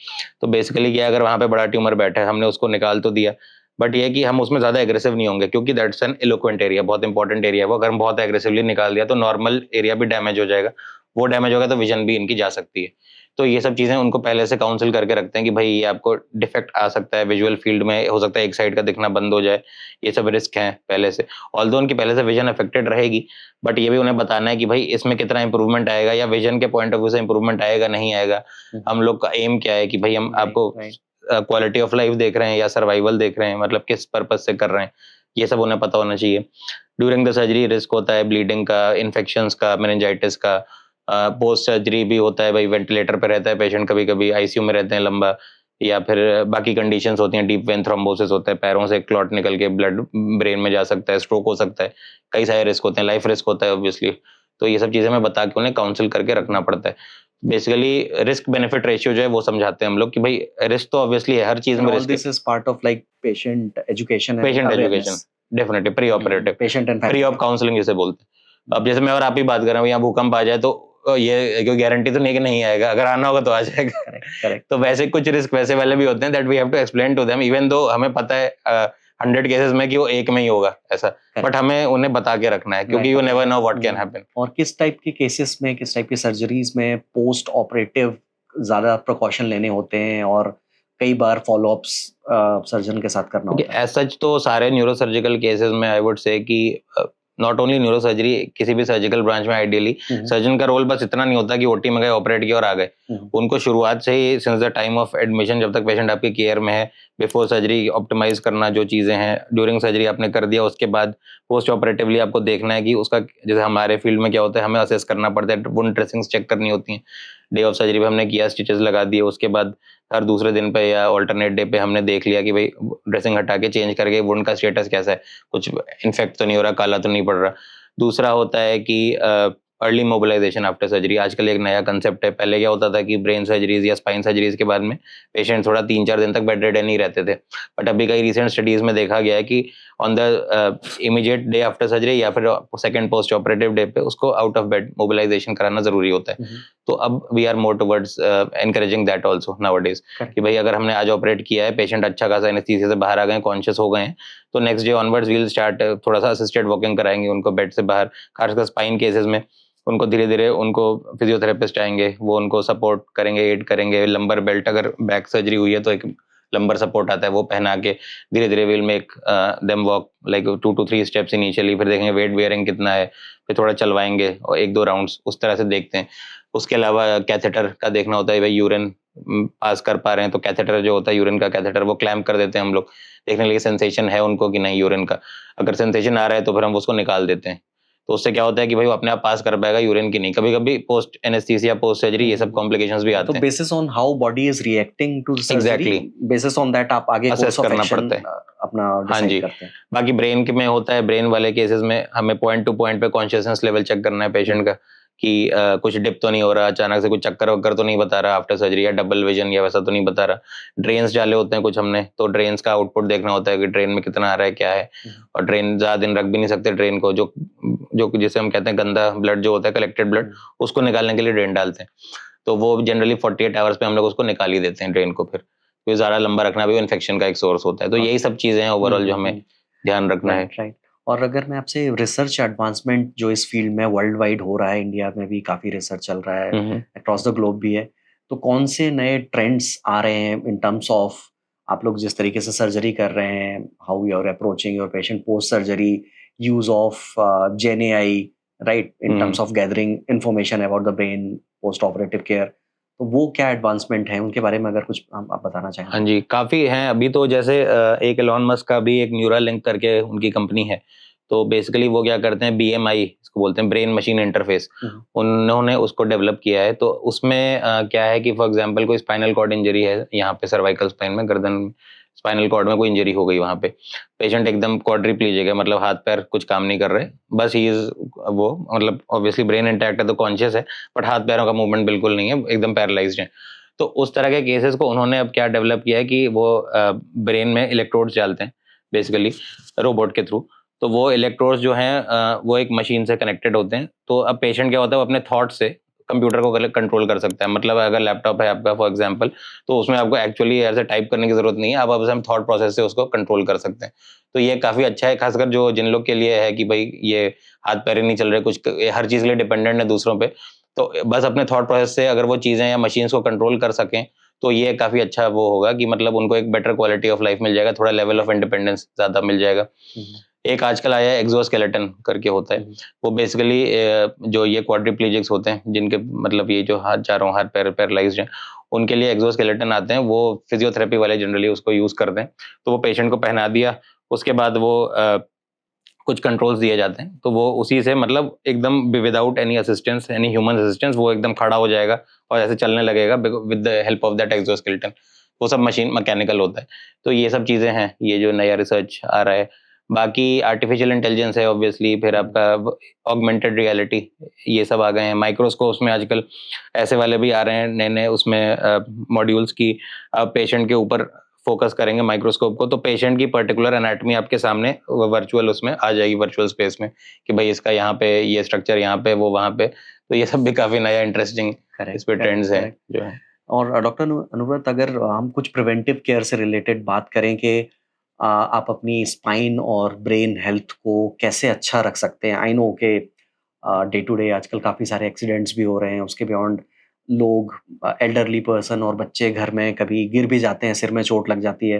तो बेसिकली क्या है, अगर वहाँ पे बड़ा ट्यूमर बैठा है हमने उसको निकाल तो दिया, बट ये है कि हम उसमें ज्यादा एग्रेसिव नहीं होंगे क्योंकि दैट्स एन इलोक्वेंट एरिया, बहुत इंपॉर्टेंट एरिया है वो। अगर हम बहुत एग्रेसिवली निकाल दिया तो नॉर्मल एरिया भी डैमेज हो जाएगा, वो डैमेज होगा तो विजन भी इनकी जा सकती है। तो ये सब चीजें उनको पहले से काउंसिल करके रखते हैं कि भाई ये आपको डिफेक्ट आ सकता है विजुअल फील्ड में, हो सकता है एक साइड का दिखना बंद हो जाए, ये सब रिस्क हैं पहले से। ऑल्दो उनकी पहले से विजन अफेक्टेड रहेगी, बट ये भी उन्हें बताना है कि भाई इसमें कितना इंप्रूवमेंट आएगा, या विजन के पॉइंट ऑफ व्यू से इंप्रूवमेंट आएगा नहीं आएगा। हम लोग का एम क्या है कि भाई हम आपको क्वालिटी ऑफ लाइफ देख रहे हैं या सर्वाइवल देख रहे हैं, मतलब किस पर्पज से कर रहे हैं, ये सब उन्हें पता होना चाहिए। ड्यूरिंग द सर्जरी रिस्क होता है ब्लीडिंग का, इन्फेक्शंस का, मेनिंजाइटिस का। पोस्ट सर्जरी भी होता है, भाई वेंटिलेटर पे रहता है पेशेंट, कभी कभी आईसीयू में रहते हैं लंबा, या फिर बाकी कंडीशंस होती हैं, डीप वेन थ्रोम्बोसिस होता है, पैरों से क्लॉट निकल के ब्लड ब्रेन में जा सकता है, स्ट्रोक हो सकता है, कई सारे रिस्क होते हैं, लाइफ रिस्क होता है ऑब्वियसली। तो ये सब चीजें मैं बता के उन्हें काउंसिल करके रखना पड़ता है। बेसिकली रिस्क बेनिफिट रेशियो जो है वो समझाते हैं हम लोग कि भाई रिस्क तो ऑब्वियसली है, हर चीज में risk. This is part of like patient education definitely pre operative, patient and pre op counselling जिसे बोलते हैं। अब जैसे मैं और आप ही बात कर रहा हूँ, यहाँ भूकंप आ जाए तो ये कोई गारंटी तो नहीं कि नहीं आएगा, अगर आना होगा तो आ जाएगा। करेक्ट। तो वैसे कुछ रिस्क वैसे वाले भी होते हैं that we have to explain to them, even though हमें पता है 100 केसेस में कि वो एक में ही होगा ऐसा, बट हमें उन्हें बता के रखना है क्योंकि you never know what can happen. और किस टाइप के केसेस में, किस टाइप की सर्जरीज में पोस्ट ऑपरेटिव ज्यादा प्रिकॉशन लेने होते हैं और कई बार फॉलोअप्स सर्जन के साथ करना होता है? एज सच तो सारे न्यूरोसर्जिकल केसेस में आई वुड से कि नॉट ओनली न्यूरो सर्जरी, किसी भी सर्जिकल ब्रांच में आइडियली सर्जन का रोल बस इतना नहीं होता कि ओटी में गए ऑपरेट किया और आ गए। उनको शुरुआत से ही since the time of admission, जब तक पेशेंट आपकी केयर में है, बिफोर सर्जरी ऑप्टिमाइज करना जो चीजें हैं, ड्यूरिंग सर्जरी आपने कर दिया, उसके बाद पोस्ट ऑपरेटिवली आपको देखना है कि उसका, जैसे हमारे फील्ड में क्या होता है, हमें असेस करना पड़ता है, वुंड ड्रेसिंग्स चेक करनी होती हैं। डे ऑफ सर्जरी पे हमने किया, स्टिचेस लगा दिए, उसके बाद हर दूसरे दिन पे या ऑल्टरनेट डे पे हमने देख लिया कि भाई ड्रेसिंग हटा के चेंज करके वुंड का स्टेटस कैसा है, कुछ इन्फेक्ट तो नहीं हो रहा, काला तो नहीं पड़ रहा। दूसरा होता है कि अर्ली मोबिलाइजेशन आफ्टर सर्जरी, आजकल एक नया कंसेप्ट है। पहले क्या होता था कि ब्रेन सर्जरीज या स्पाइन सर्जरीज के बाद में पेशेंट थोड़ा 3-4 दिन तक बेड रिडन ही रहते थे, बट अभी कई रिसेंट स्टडीज में देखा गया है कि on the immediate day after surgery या फिर सेकंड पोस्ट ऑपरेटिव डे पे उसको आउट ऑफ बेड मोबिलाइजेशन कराना जरूरी होता है। तो अब we are more towards encouraging that also nowadays, कि भाई अगर हमने आज ऑपरेट किया है, पेशेंट अच्छा खासा एनेस्थीसिया से बाहर आ गए, कॉन्शियस हो गए हैं, तो next day onwards we'll start थोड़ा सा असिस्टेड वॉकिंग कराएंगे उनको बेड से बाहर। खासकर स्पाइन केसेस में उनको धीरे धीरे उनको फिजियोथेरेपिस्ट आएंगे, वो उनको सपोर्ट करेंगे, एड करेंगे। लंबर बेल्ट, अगर बैक सर्जरी हुई है तो एक लंबर सपोर्ट आता है, वो पहना के धीरे धीरे will make them walk like 2 to 3 steps initially, फिर देखेंगे वेट बेयरिंग कितना है, फिर थोड़ा चलवाएंगे और 1-2 राउंड्स उस तरह से देखते हैं। उसके अलावा कैथेटर का देखना होता है, भाई यूरिन पास कर पा रहे हैं तो कैथेटर जो होता है, यूरिन का कैथेटर, वो क्लैम्प कर देते हैं हम लोग, देखने के लिए सेंसेशन है उनको कि नहीं यूरिन का। अगर सेंसेशन आ रहा है तो फिर हम उसको निकाल देते हैं। तो उससे क्या होता है कि भाई वो अपने आप पास कर पाएगा, यूरिन की नहीं। कभी कभी पोस्ट एनेस्थीसिया, पोस्ट सर्जरी, ये सब कॉम्प्लिकेशंस भी आते हैं। तो basis on how body is reacting to surgery, exactly basis on that आप आगे असेस करना पड़ता है अपना हाँ जी। करते हैं। बाकी ब्रेन में होता है, ब्रेन वाले केसेस में हमें पॉइंट टू पॉइंट पे कॉन्शियसनेस लेवल चेक करना है पेशेंट का कि कुछ डिप तो नहीं हो रहा, अचानक से कुछ चक्कर वक्कर तो नहीं बता रहा आफ्टर सर्जरी, या डबल विजन या वैसा तो नहीं बता रहा। ड्रेन्स डाले होते हैं कुछ हमने, तो ड्रेन्स का आउटपुट देखना होता है कि ड्रेन में कितना आ रहा है, क्या है। और ड्रेन ज्यादा दिन रख भी नहीं सकते ड्रेन को, जो जिसे हम कहते हैं गंदा ब्लड जो होता है, कलेक्टेड ब्लड, उसको निकालने के लिए ड्रेन डालते हैं। तो वो जनरली 48 आवर्स पे हम लोग उसको निकाल ही देते हैं ड्रेन को, फिर क्योंकि ज्यादा लंबा रखना भी इन्फेक्शन का एक सोर्स होता है। तो यही सब चीजें हैं ओवरऑल जो हमें ध्यान रखना है। राइट। और अगर मैं आपसे रिसर्च एडवांसमेंट जो इस फील्ड में वर्ल्ड वाइड हो रहा है, इंडिया में भी काफी रिसर्च चल रहा है, अक्रॉस द ग्लोब भी है, तो कौन से नए ट्रेंड्स आ रहे हैं इन टर्म्स ऑफ आप लोग जिस तरीके से सर्जरी कर रहे हैं, how you are approaching your patient post surgery, use of GenAI, right, in terms of gathering information about the brain post operative care. तो वो क्या एडवांसमेंट है उनके बारे में अगर कुछ आप बताना चाहें? हाँ जी, काफ़ी हैं अभी तो। जैसे एक एलॉन मस्क का भी एक न्यूरालिंक करके उनकी कंपनी है। तो बेसिकली वो क्या करते हैं, बीएमआई इसको बोलते हैं, ब्रेन मशीन इंटरफेस। उन्होंने उसको डेवलप किया है। तो उसमें क्या है कि फॉर एग्जांपल कोई स्पाइनल कॉर्ड इंजरी है यहाँ पे, सर्वाइकल स्पाइन में, गर्दन स्पाइनल कॉर्ड में कोई इंजरी हो गई वहाँ पे। पेशेंट एकदम क्वाड्रिप्लीजिक है, मतलब हाथ पैर कुछ काम नहीं कर रहे, बस ही इज वो मतलब ऑब्वियसली ब्रेन इंटैक्ट है तो कॉन्शियस है, बट हाथ पैरों का मूवमेंट बिल्कुल नहीं है, एकदम पैरालाइज्ड है। तो उस तरह के केसेस को उन्होंने अब क्या डेवलप किया है कि वो ब्रेन में इलेक्ट्रोड्स डालते हैं बेसिकली रोबोट के थ्रू। तो वो इलेक्ट्रोड्स जो हैं वो एक मशीन से कनेक्टेड होते हैं। तो अब पेशेंट क्या होता है, वो अपने थॉट से कंप्यूटर को कंट्रोल कर सकता है। मतलब अगर लैपटॉप है आपका फॉर एग्जांपल, तो उसमें आपको एक्चुअली ऐसे टाइप करने की जरूरत नहीं है, आप अब थॉट प्रोसेस से उसको कंट्रोल कर सकते हैं। तो ये काफी अच्छा है, खासकर जो जिन लोग के लिए है कि भाई ये हाथ पैर ही नहीं चल रहे, कुछ हर चीज के लिए डिपेंडेंट है दूसरों पे, तो बस अपने थॉट प्रोसेस से अगर वो चीजें या मशीन्स को कंट्रोल कर सकें तो ये काफी अच्छा वो होगा कि मतलब उनको एक बेटर क्वालिटी ऑफ लाइफ मिल जाएगा, थोड़ा लेवल ऑफ इंडिपेंडेंस ज्यादा मिल जाएगा। एक आजकल आया है एक्सोस्केलेटन करके होता है। वो बेसिकली जो ये क्वाड्रिप्लीजिक्स होते हैं जिनके मतलब ये जो हाथ चारों हाथ पैर पैरालाइज्ड हैं, उनके लिए एक्सोस्केलेटन आते हैं। वो फिजियोथेरेपी वाले जनरली उसको यूज करते हैं। तो वो पेशेंट को पहना दिया, उसके बाद वो कुछ कंट्रोल्स दिए जाते हैं, तो वो उसी से मतलब एकदम without any assistance, any human assistance, वो एकदम खड़ा हो जाएगा और ऐसे चलने लगेगा with the help of that exoskeleton. वो सब मशीन मैकेनिकल होता है। तो ये सब चीजें हैं, ये जो नया रिसर्च आ रहा है। बाकी आर्टिफिशियल इंटेलिजेंस है ऑब्वियसली, फिर आपका ऑगमेंटेड रियलिटी, ये सब आ गए हैं। माइक्रोस्कोप्स में आजकल ऐसे वाले भी आ रहे हैं नए नए, उसमें मॉड्यूल्स की पेशेंट के ऊपर फोकस करेंगे माइक्रोस्कोप को, तो पेशेंट की पर्टिकुलर एनाटॉमी आपके सामने वर्चुअल उसमें आ जाएगी, वर्चुअल स्पेस में, कि भाई इसका यहाँ पे ये स्ट्रक्चर, यहाँ पे वो वहाँ पे। तो ये सब भी काफी नया इंटरेस्टिंग इस पे ट्रेंड्स है जो है। और डॉक्टर अनुव्रत, अगर हम कुछ प्रिवेंटिव केयर से रिलेटेड बात करें कि आप अपनी स्पाइन और ब्रेन हेल्थ को कैसे अच्छा रख सकते हैं। आई नो के डे टू डे आजकल काफ़ी सारे एक्सीडेंट्स भी हो रहे हैं, उसके बियॉन्ड लोग, एल्डरली पर्सन और बच्चे घर में कभी गिर भी जाते हैं, सिर में चोट लग जाती है।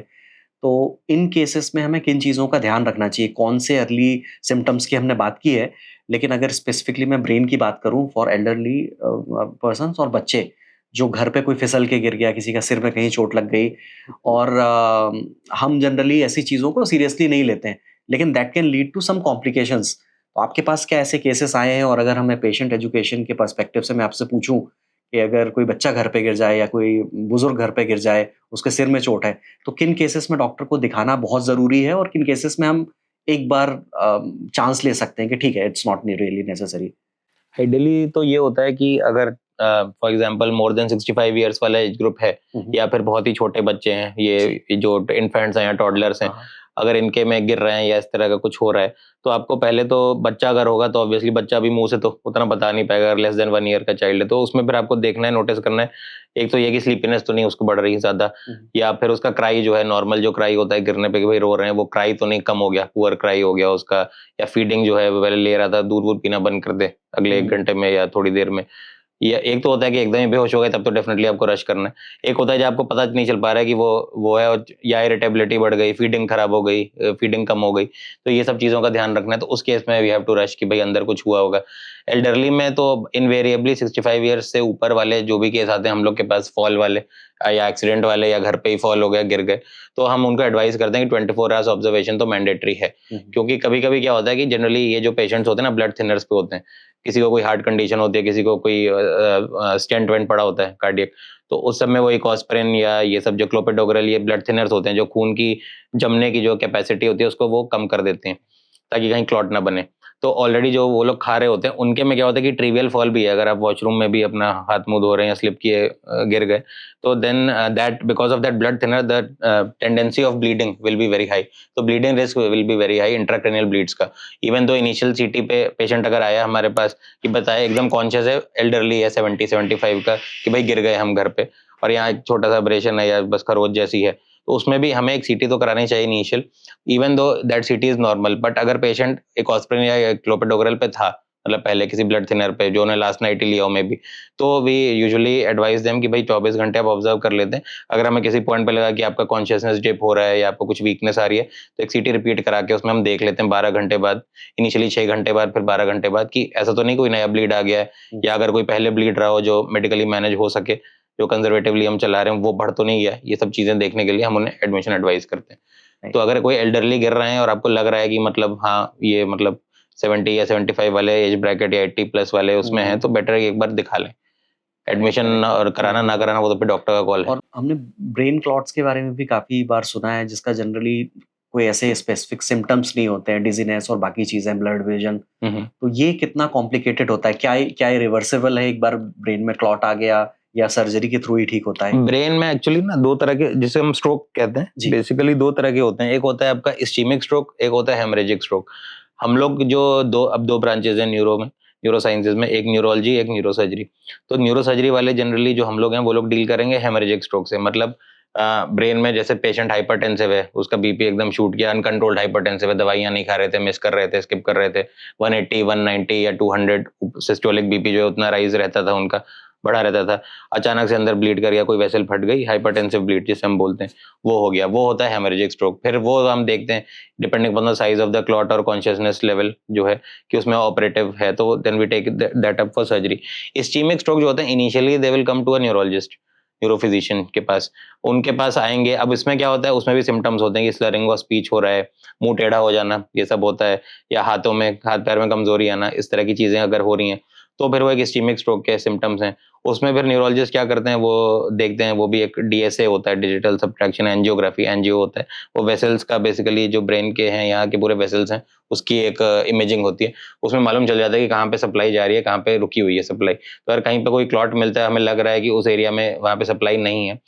तो इन केसेस में हमें किन चीज़ों का ध्यान रखना चाहिए? कौन से अर्ली सिम्पटम्स की हमने बात की है, लेकिन अगर स्पेसिफिकली मैं ब्रेन की बात करूँ फॉर एल्डरली पर्सन्स और बच्चे, जो घर पे कोई फिसल के गिर गया, किसी का सिर में कहीं चोट लग गई, और हम जनरली ऐसी चीज़ों को सीरियसली नहीं लेते हैं, लेकिन that can lead to some complications. तो आपके पास क्या ऐसे केसेस आए हैं? और अगर हमें पेशेंट एजुकेशन के पर्सपेक्टिव से मैं आपसे पूछूं कि अगर कोई बच्चा घर पे गिर जाए या कोई बुजुर्ग घर पे गिर जाए, उसके सिर में चोट है, तो किन केसेस में डॉक्टर को दिखाना बहुत ज़रूरी है और किन केसेस में हम एक बार चांस ले सकते हैं कि ठीक है, it's not really necessary? Ideally तो ये होता है कि अगर for example more than 65 years वाला एज ग्रुप है, या फिर बहुत ही छोटे बच्चे हैं, ये जो इन्फेंट्स हैं या टॉडलर्स हैं, अगर इनके में गिर रहे हैं या इस तरह का कुछ हो रहा है, तो आपको पहले तो बच्चा अगर होगा तो ऑब्वियसली बच्चा भी मुंह से तो उतना बता नहीं पाएगा, अगर लेस देन 1 ईयर का चाइल्ड है तो उसमें फिर आपको देखना है, नोटिस करना है। एक तो ये कि स्लीपीनेस तो नहीं उसको बढ़ रही है ज्यादा, या फिर उसका क्राई जो है, नॉर्मल जो क्राई होता है गिरने पे कि भाई रो रहे हैं, वो क्राई तो नहीं कम हो गया, पुअर क्राई हो गया उसका, या फीडिंग जो है वो पहले ले रहा था, दूध वूध पीना बंद कर दे अगले 1 घंटे में या थोड़ी देर में। या एक तो होता है कि एकदम ही बेहोश हो गए, तब तो डेफिनेटली आपको रश करना है। एक होता है जब आपको पता नहीं चल पा रहा है कि वो है, और या इरिटेबिलिटी बढ़ गई, फीडिंग खराब हो गई, फीडिंग कम हो गई, तो ये सब चीज़ों का ध्यान रखना है। तो उस केस में वी हैव टू रश कि भाई अंदर कुछ हुआ होगा। एल्डरली में तो इनवेरिएबली 65 ईयर्स से ऊपर वाले जो भी केस आते हैं हम लोग के पास, फॉल वाले या एक्सीडेंट वाले, या घर पे ही फॉल हो गया, गिर गए, तो हम उनको एडवाइस करते हैं कि 24 आवर्स ऑब्जर्वेशन तो मैंडेटरी है। क्योंकि कभी कभी क्या होता है कि जनरली ये जो पेशेंट्स होते हैं ना, ब्लड थिनर्स पे होते हैं, किसी को कोई हार्ट कंडीशन होती है, किसी को कोई स्टेंट वेंट पड़ा होता है कार्डियक, तो उस सब में वो इकोस्प्रिन या ये सब जो क्लोपिडोग्रेल, ये ब्लड थिनर्स होते हैं जो खून की जमने की जो कैपेसिटी होती है उसको वो कम कर देते हैं ताकि कहीं क्लॉट ना बने। तो ऑलरेडी जो वो लोग खा रहे होते हैं उनके में क्या होता है कि ट्रिवियल फॉल भी है, अगर आप वॉशरूम में भी अपना हाथ मुंह धो रहे हैं या स्लिप किए गिर गए, तो then that because of that blood thinner the tendency of bleeding will be very high. तो bleeding risk will be very high intracranial bleeds का। इवन दो इनिशियल सीटी पे पेशेंट अगर आया हमारे पास कि बताए एकदम कॉन्शियस है, एल्डरली है 70-75 का, कि भाई गिर गए हम घर पे और यहाँ एक छोटा सा ऑपरेशन है या बस खरोच जैसी है, तो उसमें भी हमें एक सीटी तो करानी चाहिए इनिशियल, इवन दो दैट सीटी इज नॉर्मल। बट अगर पेशेंट एक ऑस्प्रिन या क्लोपिडोग्रेल पे था, मतलब पहले किसी ब्लड थिनर पे जो उन्हें लास्ट नाइट ही लिया हो मे बी, तो वी यूजुअली एडवाइस देम कि भाई 24 घंटे आप ऑब्जर्व कर लेते हैं। अगर हमें किसी पॉइंट पे लगा कि आपका कॉन्शियसनेस डिप हो रहा है या आपको कुछ वीकनेस आ रही है, तो एक सीटी रिपीट करा के उसमें हम देख लेते हैं 12 घंटे बाद, इनिशियली 6 घंटे बाद, फिर 12 घंटे बाद, कि ऐसा तो नहीं कोई नया ब्लीड आ गया है, या अगर कोई पहले ब्लीड रहा हो जो मेडिकली मैनेज हो सके, जो कंजर्वेटिवली हम चला रहे हैं वो बढ़ तो नहीं गया, ये सब चीज़ें देखने के लिए हम उन्हें एडमिशन एडवाइस करते हैं। तो अगर कोई एल्डरली गिर रहे हैं और आपको लग रहा है कि मतलब हाँ ये मतलब 70 या 75 वाले एज ब्रैकेट या 80+ वाले उसमें हैं, तो बेटर है कि एक बार दिखा लें। एडमिशन और कराना ना कराना वो तो फिर डॉक्टर का कॉल है। और हमने ब्रेन क्लॉट्स के बारे में भी काफी बार सुना है, जिसका जनरली कोई ऐसे स्पेसिफिक सिम्टम्स नहीं होते हैं, डिजीनेस और बाकी चीजें, ब्लड विजन। तो ये कितना कॉम्प्लिकेटेड होता है? क्या ये रिवर्सिबल है एक बार ब्रेन में क्लॉट आ गया, या सर्जरी के थ्रू ही ठीक होता है? ब्रेन में एक्चुअली ना दो तरह के, जिसे हम स्ट्रोक कहते हैं, बेसिकली दो तरह के होते हैं। एक होता है आपका इस्चेमिक स्ट्रोक, एक होता है हेमरेजिक स्ट्रोक। हम लोग जो दो ब्रांचेस हैं न्यूरो में, न्यूरो साइंसेज में, एक न्यूरोलॉजी एक न्यूरो सर्जरी। तो न्यूरो सर्जरी वाले जनरली जो हम लोग हैं वो लोग डील करेंगे हेमरेजिक स्ट्रोक से। मतलब ब्रेन में जैसे पेशेंट हाइपरटेंसिव है, उसका बीपी एकदम शूट किया, अनकंट्रोल्ड हाइपरटेंसिव है, दवाइयां नहीं खा रहे थे, मिस कर रहे थे, स्किप कर रहे थे, 180 190 या 200 सिस्टोलिक बीपी जो है उतना राइज रहता था उनका, बढ़ा रहता था। अचानक से अंदर ब्लीड कर गया, कोई वेसल फट गई, हाइपरटेंसिव ब्लीड जिसे हम बोलते हैं, वो हो गया, वो होता है हेमरेजिक स्ट्रोक। फिर वो हम देखते हैं depending upon the size of the clot और कॉन्शियसनेस लेवल जो है कि उसमें ऑपरेटिव है, तो then we take that up for surgery. Ischaemic stroke जो होते हैं initially they will come to a neurologist, neurophysician के पास, उनके पास आएंगे। अब इसमें क्या होता है, उसमें भी सिम्टम्स होते हैं कि स्लरिंग ऑफ स्पीच हो रहा है, मुंह टेढ़ा हो जाना, ये सब होता है, या हाथों में, हाथ पैर में कमजोरी आना, इस तरह की चीजें अगर हो रही हैं तो फिर वो एक इस्चेमिक स्ट्रोक के सिम्टम्स हैं। उसमें फिर न्यूरोलॉजिस्ट क्या करते हैं, वो देखते हैं, वो भी एक डीएसए होता है, डिजिटल सब्ट्रैक्शन एंजियोग्राफी, एनजीओ होता है। वो वेसल्स का बेसिकली जो ब्रेन के हैं, यहाँ के पूरे वेसल्स हैं, उसकी एक इमेजिंग होती है। उसमें मालूम चल जाता है कि कहाँ पे सप्लाई जा रही है, कहाँ पे रुकी हुई है सप्लाई। तो अगर कहीं पे कोई क्लॉट मिलता है, हमें लग रहा है कि उस एरिया में वहाँ पे सप्लाई नहीं है,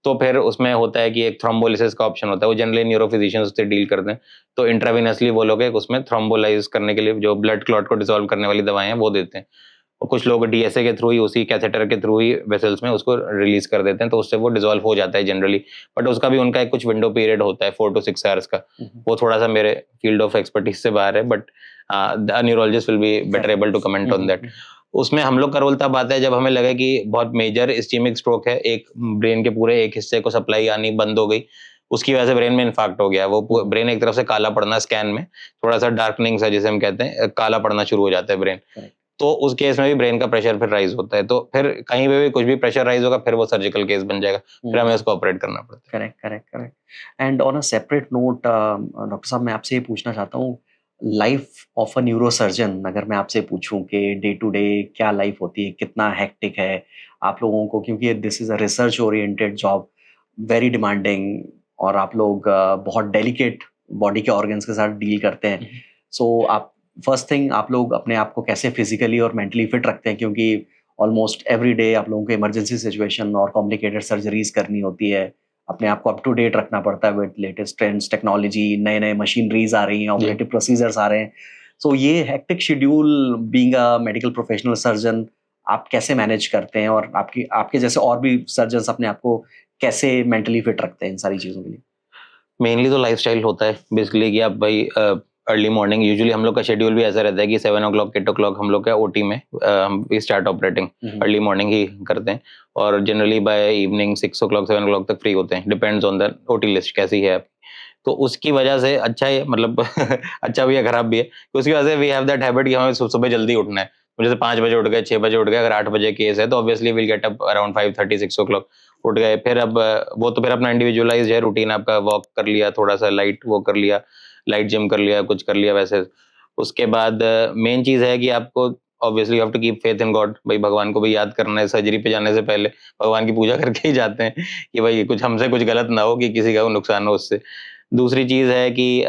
तो फिर उसमें होता है कि एक थ्रोम्बोलिसिस का ऑप्शन होता है। वो जनरली न्यूरोफिजिशियंस उससे डील करते हैं। तो इंट्रावेनसली वो लोग उसमें थ्रोम्बोलाइज करने के लिए जो ब्लड क्लॉट को डिसॉल्व करने वाली दवाएं हैं वो देते हैं। और कुछ लोग डीएसए के थ्रू ही, उसी कैथेटर के थ्रू ही वेसल्स में उसको रिलीज कर देते हैं, तो उससे वो डिसॉल्व हो जाता है जनरली। बट उसका भी उनका एक कुछ विंडो पीरियड होता है 4 to 6 आवर्स का। वो थोड़ा सा मेरे फील्ड ऑफ एक्सपर्टीज से बाहर है, but the neurologist will be better able to comment on that. उसमें हम लोग का रोल तब आता है जब हमें लगे कि बहुत मेजर इस्चेमिक स्ट्रोक है, एक ब्रेन के पूरे एक हिस्से को सप्लाई आनी बंद हो गई, उसकी वजह से ब्रेन में इन्फाक्ट हो गया, वो ब्रेन एक तरफ से काला पड़ना, स्कैन में थोड़ा सा डार्कनिंग सा जिसे हम कहते हैं, काला पड़ना शुरू हो जाता है ब्रेन। तो उस केस में भी ब्रेन का प्रेशर फिर राइज होता है। तो फिर कहीं पे भी कुछ भी प्रेशर राइज होगा, फिर वो सर्जिकल केस बन जाएगा, फिर हमें उसको ऑपरेट करना पड़ता है। Correct. And on a separate note, doctor साहब, मैं आपसे ये पूछना चाहता हूँ, लाइफ ऑफ अ न्यूरोसर्जन अगर मैं आपसे पूछूं कि डे टू डे क्या लाइफ होती है, कितना हेक्टिक है आप लोगों को, क्योंकि this is a research oriented job, very demanding, और आप लोग बहुत डेलिकेट बॉडी के ऑर्गन्स के साथ डील करते हैं। सो आप फर्स्ट थिंग, आप लोग अपने आप को कैसे फिजिकली और मेंटली फिट रखते हैं, क्योंकि ऑलमोस्ट एवरी डे आप लोगों को इमरजेंसी सिचुएशन और कॉम्प्लिकेटेड सर्जरीज करनी होती है, अपने आप को अप टू डेट रखना पड़ता है विद लेटेस्ट ट्रेंड्स, टेक्नोलॉजी, नए नए मशीनरीज आ रही हैं, ऑपरेटिव प्रोसीजर्स आ रहे हैं। सो ये hectic schedule, being a medical professional surgeon, आप कैसे मैनेज करते हैं, और आपके जैसे और भी सर्जन्स अपने आप को कैसे मेंटली फिट रखते हैं इन सारी चीज़ों के लिए? मेनली तो लाइफस्टाइल होता है बेसिकली कि आप भाई अर्ली मॉर्निंग, यूजुअली हम लोग का शेड्यूल भी ऐसा रहता है कि 7 o'clock 8 o'clock हम लोग का ओटी में हम स्टार्ट ऑपरेटिंग अर्ली मॉर्निंग ही करते हैं, और generally by evening 6 o'clock 7 o'clock तक फ्री होते हैं, depends on the OT list कैसी है आपकी। तो उसकी वजह से अच्छा है, मतलब अच्छा भी है खराब भी है, उसकी वजह से वी हैव दैट हैबिट कि हमें सुबह जल्दी उठना है। जैसे 5 बजे उठ गए, 6 बजे उठ गए, अगर 8 बजे केस है तो obviously will get up around 5:30 6 o'clock उठ गए। फिर अब वो तो फिर अपना इंडिविजुअलाइज है रूटीन, आपका वॉक कर लिया, थोड़ा सा लाइट वो कर लिया, लाइट जिम कर लिया, कुछ कर लिया वैसे। उसके बाद मेन चीज है कि आपको obviously have to keep faith in God, भाई भगवान को भी याद करना है। सर्जरी पे जाने से पहले भगवान की पूजा करके ही जाते हैं कि भाई कुछ हमसे कुछ गलत ना हो, कि किसी का नुकसान हो उससे। दूसरी चीज है कि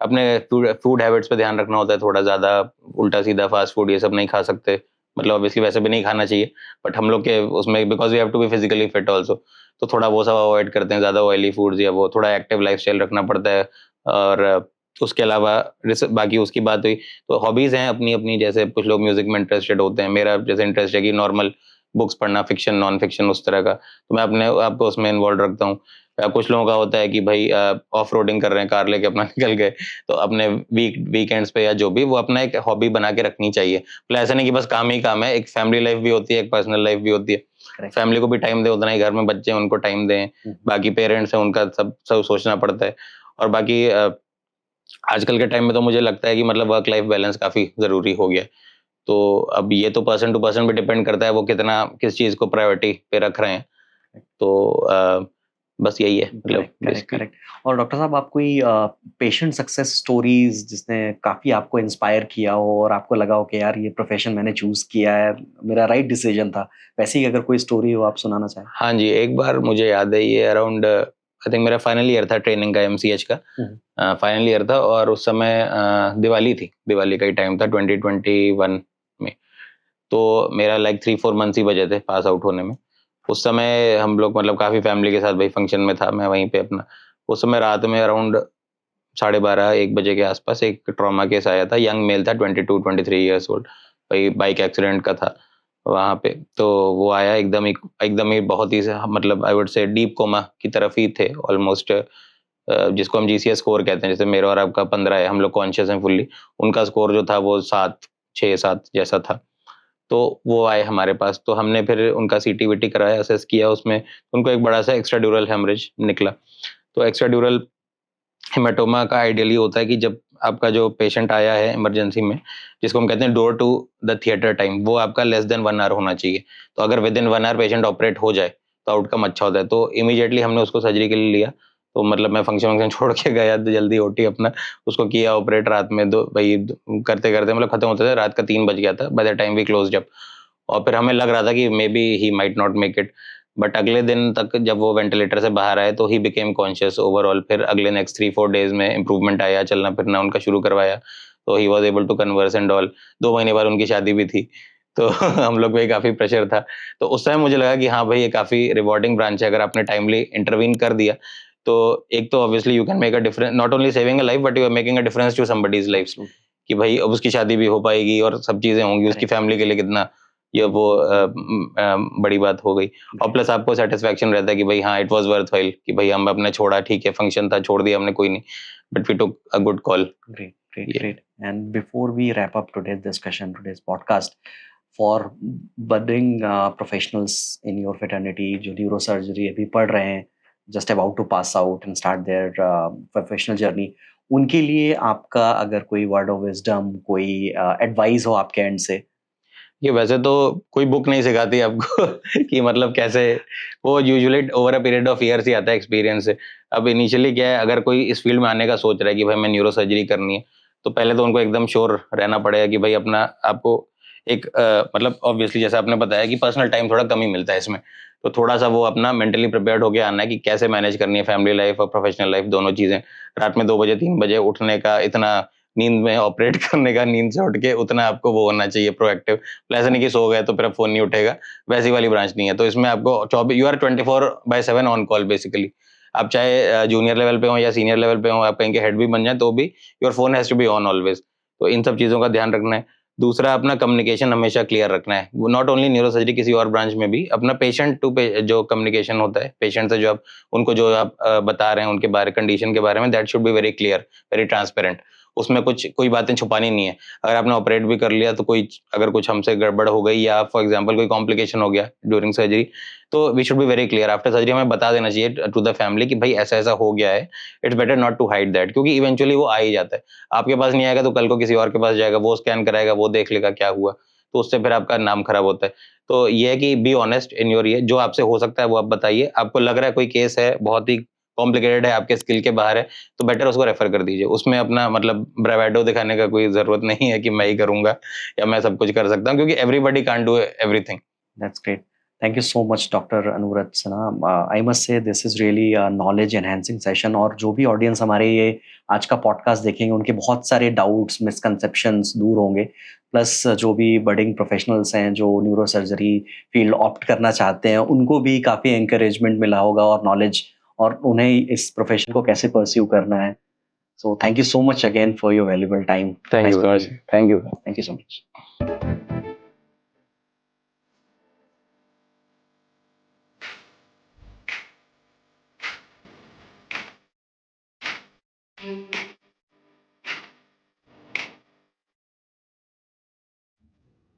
अपने फूड हैबिट्स पे ध्यान रखना होता है, थोड़ा ज्यादा उल्टा सीधा फास्ट फूड ये सब नहीं खा सकते, मतलब ऑब्वियसली वैसे भी नहीं खाना चाहिए, बट हम लोग के उसमें because we have to be physically fit also, तो थोड़ा वो सब अवॉइड करते हैं, ज्यादा ऑयली फूड्स या वो, थोड़ा एक्टिव लाइफस्टाइल रखना पड़ता है। और उसके अलावा बाकी उसकी बात हुई तो हॉबीज हैं अपनी अपनी, जैसे कुछ लोग म्यूजिक में इंटरेस्टेड होते हैं, मेरा जैसे इंटरेस्ट है कि नॉर्मल बुक्स पढ़ना, फिक्शन नॉन फिक्शन उस तरह का, तो मैं अपने आप को उसमें इन्वॉल्व रखता हूँ। कुछ लोगों का होता है कि भाई ऑफ रोडिंग कर रहे हैं, कार लेके अपना निकल गए, तो अपने वीकेंड्स पे या जो भी, वो अपना एक हॉबी बना के रखनी चाहिए। मतलब ऐसा नहीं कि बस काम ही काम है, एक फैमिली लाइफ भी होती है, एक पर्सनल लाइफ भी होती है। फैमिली को भी टाइम दे उतना ही, घर में बच्चे हैं उनको टाइम दें, बाकी पेरेंट्स हैं उनका सब सब सोचना पड़ता है। और बाकी आजकल के टाइम में तो मुझे लगता है कि मतलब वर्क लाइफ बैलेंस काफी जरूरी हो गया है। तो अब ये तो पर्सन टू पर्सन भी डिपेंड करता है वो कितना किस चीज़ को प्रायोरिटी पे रख रहे हैं। तो बस यही है मतलब करेक्ट करेक्ट बेसिकली। करेक्ट। और डॉक्टर साहब, आप कोई पेशेंट सक्सेस स्टोरीज जिसने काफ़ी आपको इंस्पायर किया हो और आपको लगा हो कि यार ये प्रोफेशन मैंने चूज़ किया है, मेरा राइट डिसीजन था, वैसी अगर कोई स्टोरी हो आप सुनाना चाहें? हाँ जी, एक बार मुझे याद है ये अराउंड आई थिंक मेरा फाइनल ईयर था ट्रेनिंग का एमसीएच का। हम्म, फाइनल ईयर था और उस समय दिवाली थी, दिवाली का ही टाइम था 2021 में। तो मेरा लाइक 3-4 मंथ्स ही बचे थे पास आउट होने में। उस समय हम लोग मतलब काफ़ी फैमिली के साथ भाई फंक्शन में था, मैं वहीं पे अपना उस समय रात में अराउंड 12:30-1 बजे के आसपास एक ट्रॉमा केस आया था। यंग मेल था 22-23 इयर्स ओल्ड। वही बाइक एक्सीडेंट का था वहाँ पे। तो वो आया एकदम ही बहुत ही मतलब I would say deep coma की तरफ ही थे ऑलमोस्ट, जिसको हम जीसीएस स्कोर कहते हैं। जैसे मेरा और आपका 15 है, हम लोग कॉन्शियस हैं फुल्ली। उनका स्कोर जो था वो 7, 6-7 जैसा था। तो वो आए हमारे पास, तो हमने फिर उनका सीटी-वीटी कराया, असेस किया, उसमें उनको एक बड़ा-सा एक्स्ट्राड्यूरल हेमरेज निकला। तो एक्स्ट्राड्यूरल हेमाटोमा का आइडियली होता है कि जब आपका जो पेशेंट आया है इमरजेंसी में, जिसको हम कहते हैं door to the theatre time, वो आपका लेस देन 1 आवर होना चाहिए। तो अगर within 1 hour patient operate हो जाए, तो आउटकम अच्छा होता है। तो इमीडिएटली हमने उसको सर्जरी के लिए लिया। तो मतलब मैं फंक्शन-वंक्शन छोड़ के गया तो जल्दी ओटी अपना, उसको किया ऑपरेट रात में, दो वही करते-करते मतलब खत्म होते-होते रात का 3 बज गया था by the time we closed up. और फिर हमें लग रहा था कि maybe he might not make it. But अगले दिन तक जब वो वेंटिलेटर से बाहर आए तो ही बिकेम कॉन्शियस ओवरऑल। फिर अगले नेक्स्ट 3-4 डेज में इम्प्रूवमेंट आया, चलना फिरना उनका शुरू करवाया। तो he was able to converse and all. 2 महीने बाद उनकी शादी भी थी। तो हम लोग पे काफ़ी प्रेशर था। तो उस टाइम मुझे लगा कि हाँ भाई, ये काफ़ी रिवॉर्डिंग ब्रांच है, अगर आपने टाइमली इंटरवीन कर दिया। तो एक तो obviously you can make a difference, not only saving a life but you are making a difference to somebody's life. Absolutely कि भाई अब उसकी शादी भी हो पाएगी और सब चीज़ें होंगी, उसकी करेक्ट। फैमिली के लिए कितना ये वो बड़ी बात हो गई। और प्लस आपको सेटिस्फैक्शन रहता है कि भाई हाँ, इट वाज़ वर्थव्हाइल कि भाई हम अपने छोड़ा, ठीक है, फंक्शन था, छोड़ दिया हमने, कोई नहीं, but we took a good call. Great, great, ये great. And before we wrap up today's discussion, today's podcast, for budding professionals in your fraternity जो न्यूरोसर्जरी अभी पढ़ रहे हैं, just about to pass out and start their professional journey, उनके लिए आपका अगर कोई word of wisdom, कोई advice हो आपके end से? ये वैसे तो कोई बुक नहीं सिखाती आपको कि मतलब कैसे, वो usually over a period of years ही आता है एक्सपीरियंस से। अब इनिशियली क्या है, अगर कोई इस फील्ड में आने का सोच रहा है कि भाई मैं न्यूरो सर्जरी करनी है, तो पहले तो उनको एकदम श्योर रहना पड़ेगा कि भाई अपना आपको एक मतलब ऑब्वियसली जैसा आपने बताया कि पर्सनल टाइम थोड़ा कम ही मिलता है इसमें। तो थोड़ा-सा वो अपना मेंटली प्रिपेयर्ड होके आना है कि कैसे मैनेज करनी है फैमिली लाइफ और प्रोफेशनल लाइफ दोनों चीज़ें। रात में 2 बजे 3 बजे उठने का इतना, नींद में ऑपरेट करने का, नींद से उठ के उतना आपको वो होना चाहिए प्रोएक्टिव। ऐसा नहीं कि सो गए तो फिर अब फ़ोन नहीं उठेगा, वैसी वाली ब्रांच नहीं है। तो इसमें आपको 24 you are 24/7 on call basically. आप चाहे जूनियर लेवल पे हो या सीनियर लेवल पे हो, आप कहीं के हेड भी बन जाएँ तो भी your phone has to be on always. तो इन सब चीज़ों का ध्यान रखना है। दूसरा, अपना कम्युनिकेशन हमेशा क्लियर रखना है। वो नॉट ओनली न्यूरोसर्जरी, किसी और ब्रांच में भी अपना पेशेंट टू पे जो कम्युनिकेशन होता है, पेशेंट से जो आप उनको जो आप बता रहे हैं उनके बारे कंडीशन के बारे में, that should be very clear, very transparent. उसमें कुछ कोई बातें छुपानी नहीं है। अगर आपने ऑपरेट भी कर लिया तो कोई अगर कुछ हमसे गड़बड़ हो गई या फॉर एग्जांपल कोई कॉम्प्लिकेशन हो गया ड्यूरिंग सर्जरी, तो we should be very clear after surgery. हमें बता देना चाहिए टू द फैमिली कि भाई ऐसा-ऐसा हो गया है। It's better not to hide that, क्योंकि इवेंचुअली वो आ ही जाता है। आपके पास नहीं आएगा तो कल को किसी और के पास जाएगा, वो स्कैन कराएगा, वो देख लेगा क्या हुआ, तो उससे फिर आपका नाम खराब होता है। तो ये है कि बी ऑनेस्ट इन योर ये, जो आपसे हो सकता है वो आप बताइए। आपको लग रहा है कोई केस है बहुत ही कॉम्प्लिकेटेड है, आपके स्किल के बाहर है, तो बेटर उसको रेफर कर दीजिए। उसमें अपना मतलब ब्रावेडो दिखाने का कोई ज़रूरत नहीं है कि मैं ही करूँगा या मैं सब कुछ कर सकता हूँ, क्योंकि everybody can't do everything. That's great. Thank you so much, Dr. Anurat Sinha. I must say this is really a knowledge enhancing session. और जो भी ऑडियंस हमारे ये आज का पॉडकास्ट देखेंगे उनके बहुत सारे डाउट्स, मिसकंसेप्शंस दूर होंगे। प्लस जो भी बडिंग प्रोफेशनल्स हैं जो न्यूरो सर्जरी फील्ड ऑप्ट करना चाहते हैं उनको भी काफ़ी एंकरेजमेंट मिला होगा और नॉलेज, और उन्हें इस प्रोफेशन को कैसे परस्यू करना है। So thank you so much again for your valuable time. Thank you so much. Thank you. Thank you so much.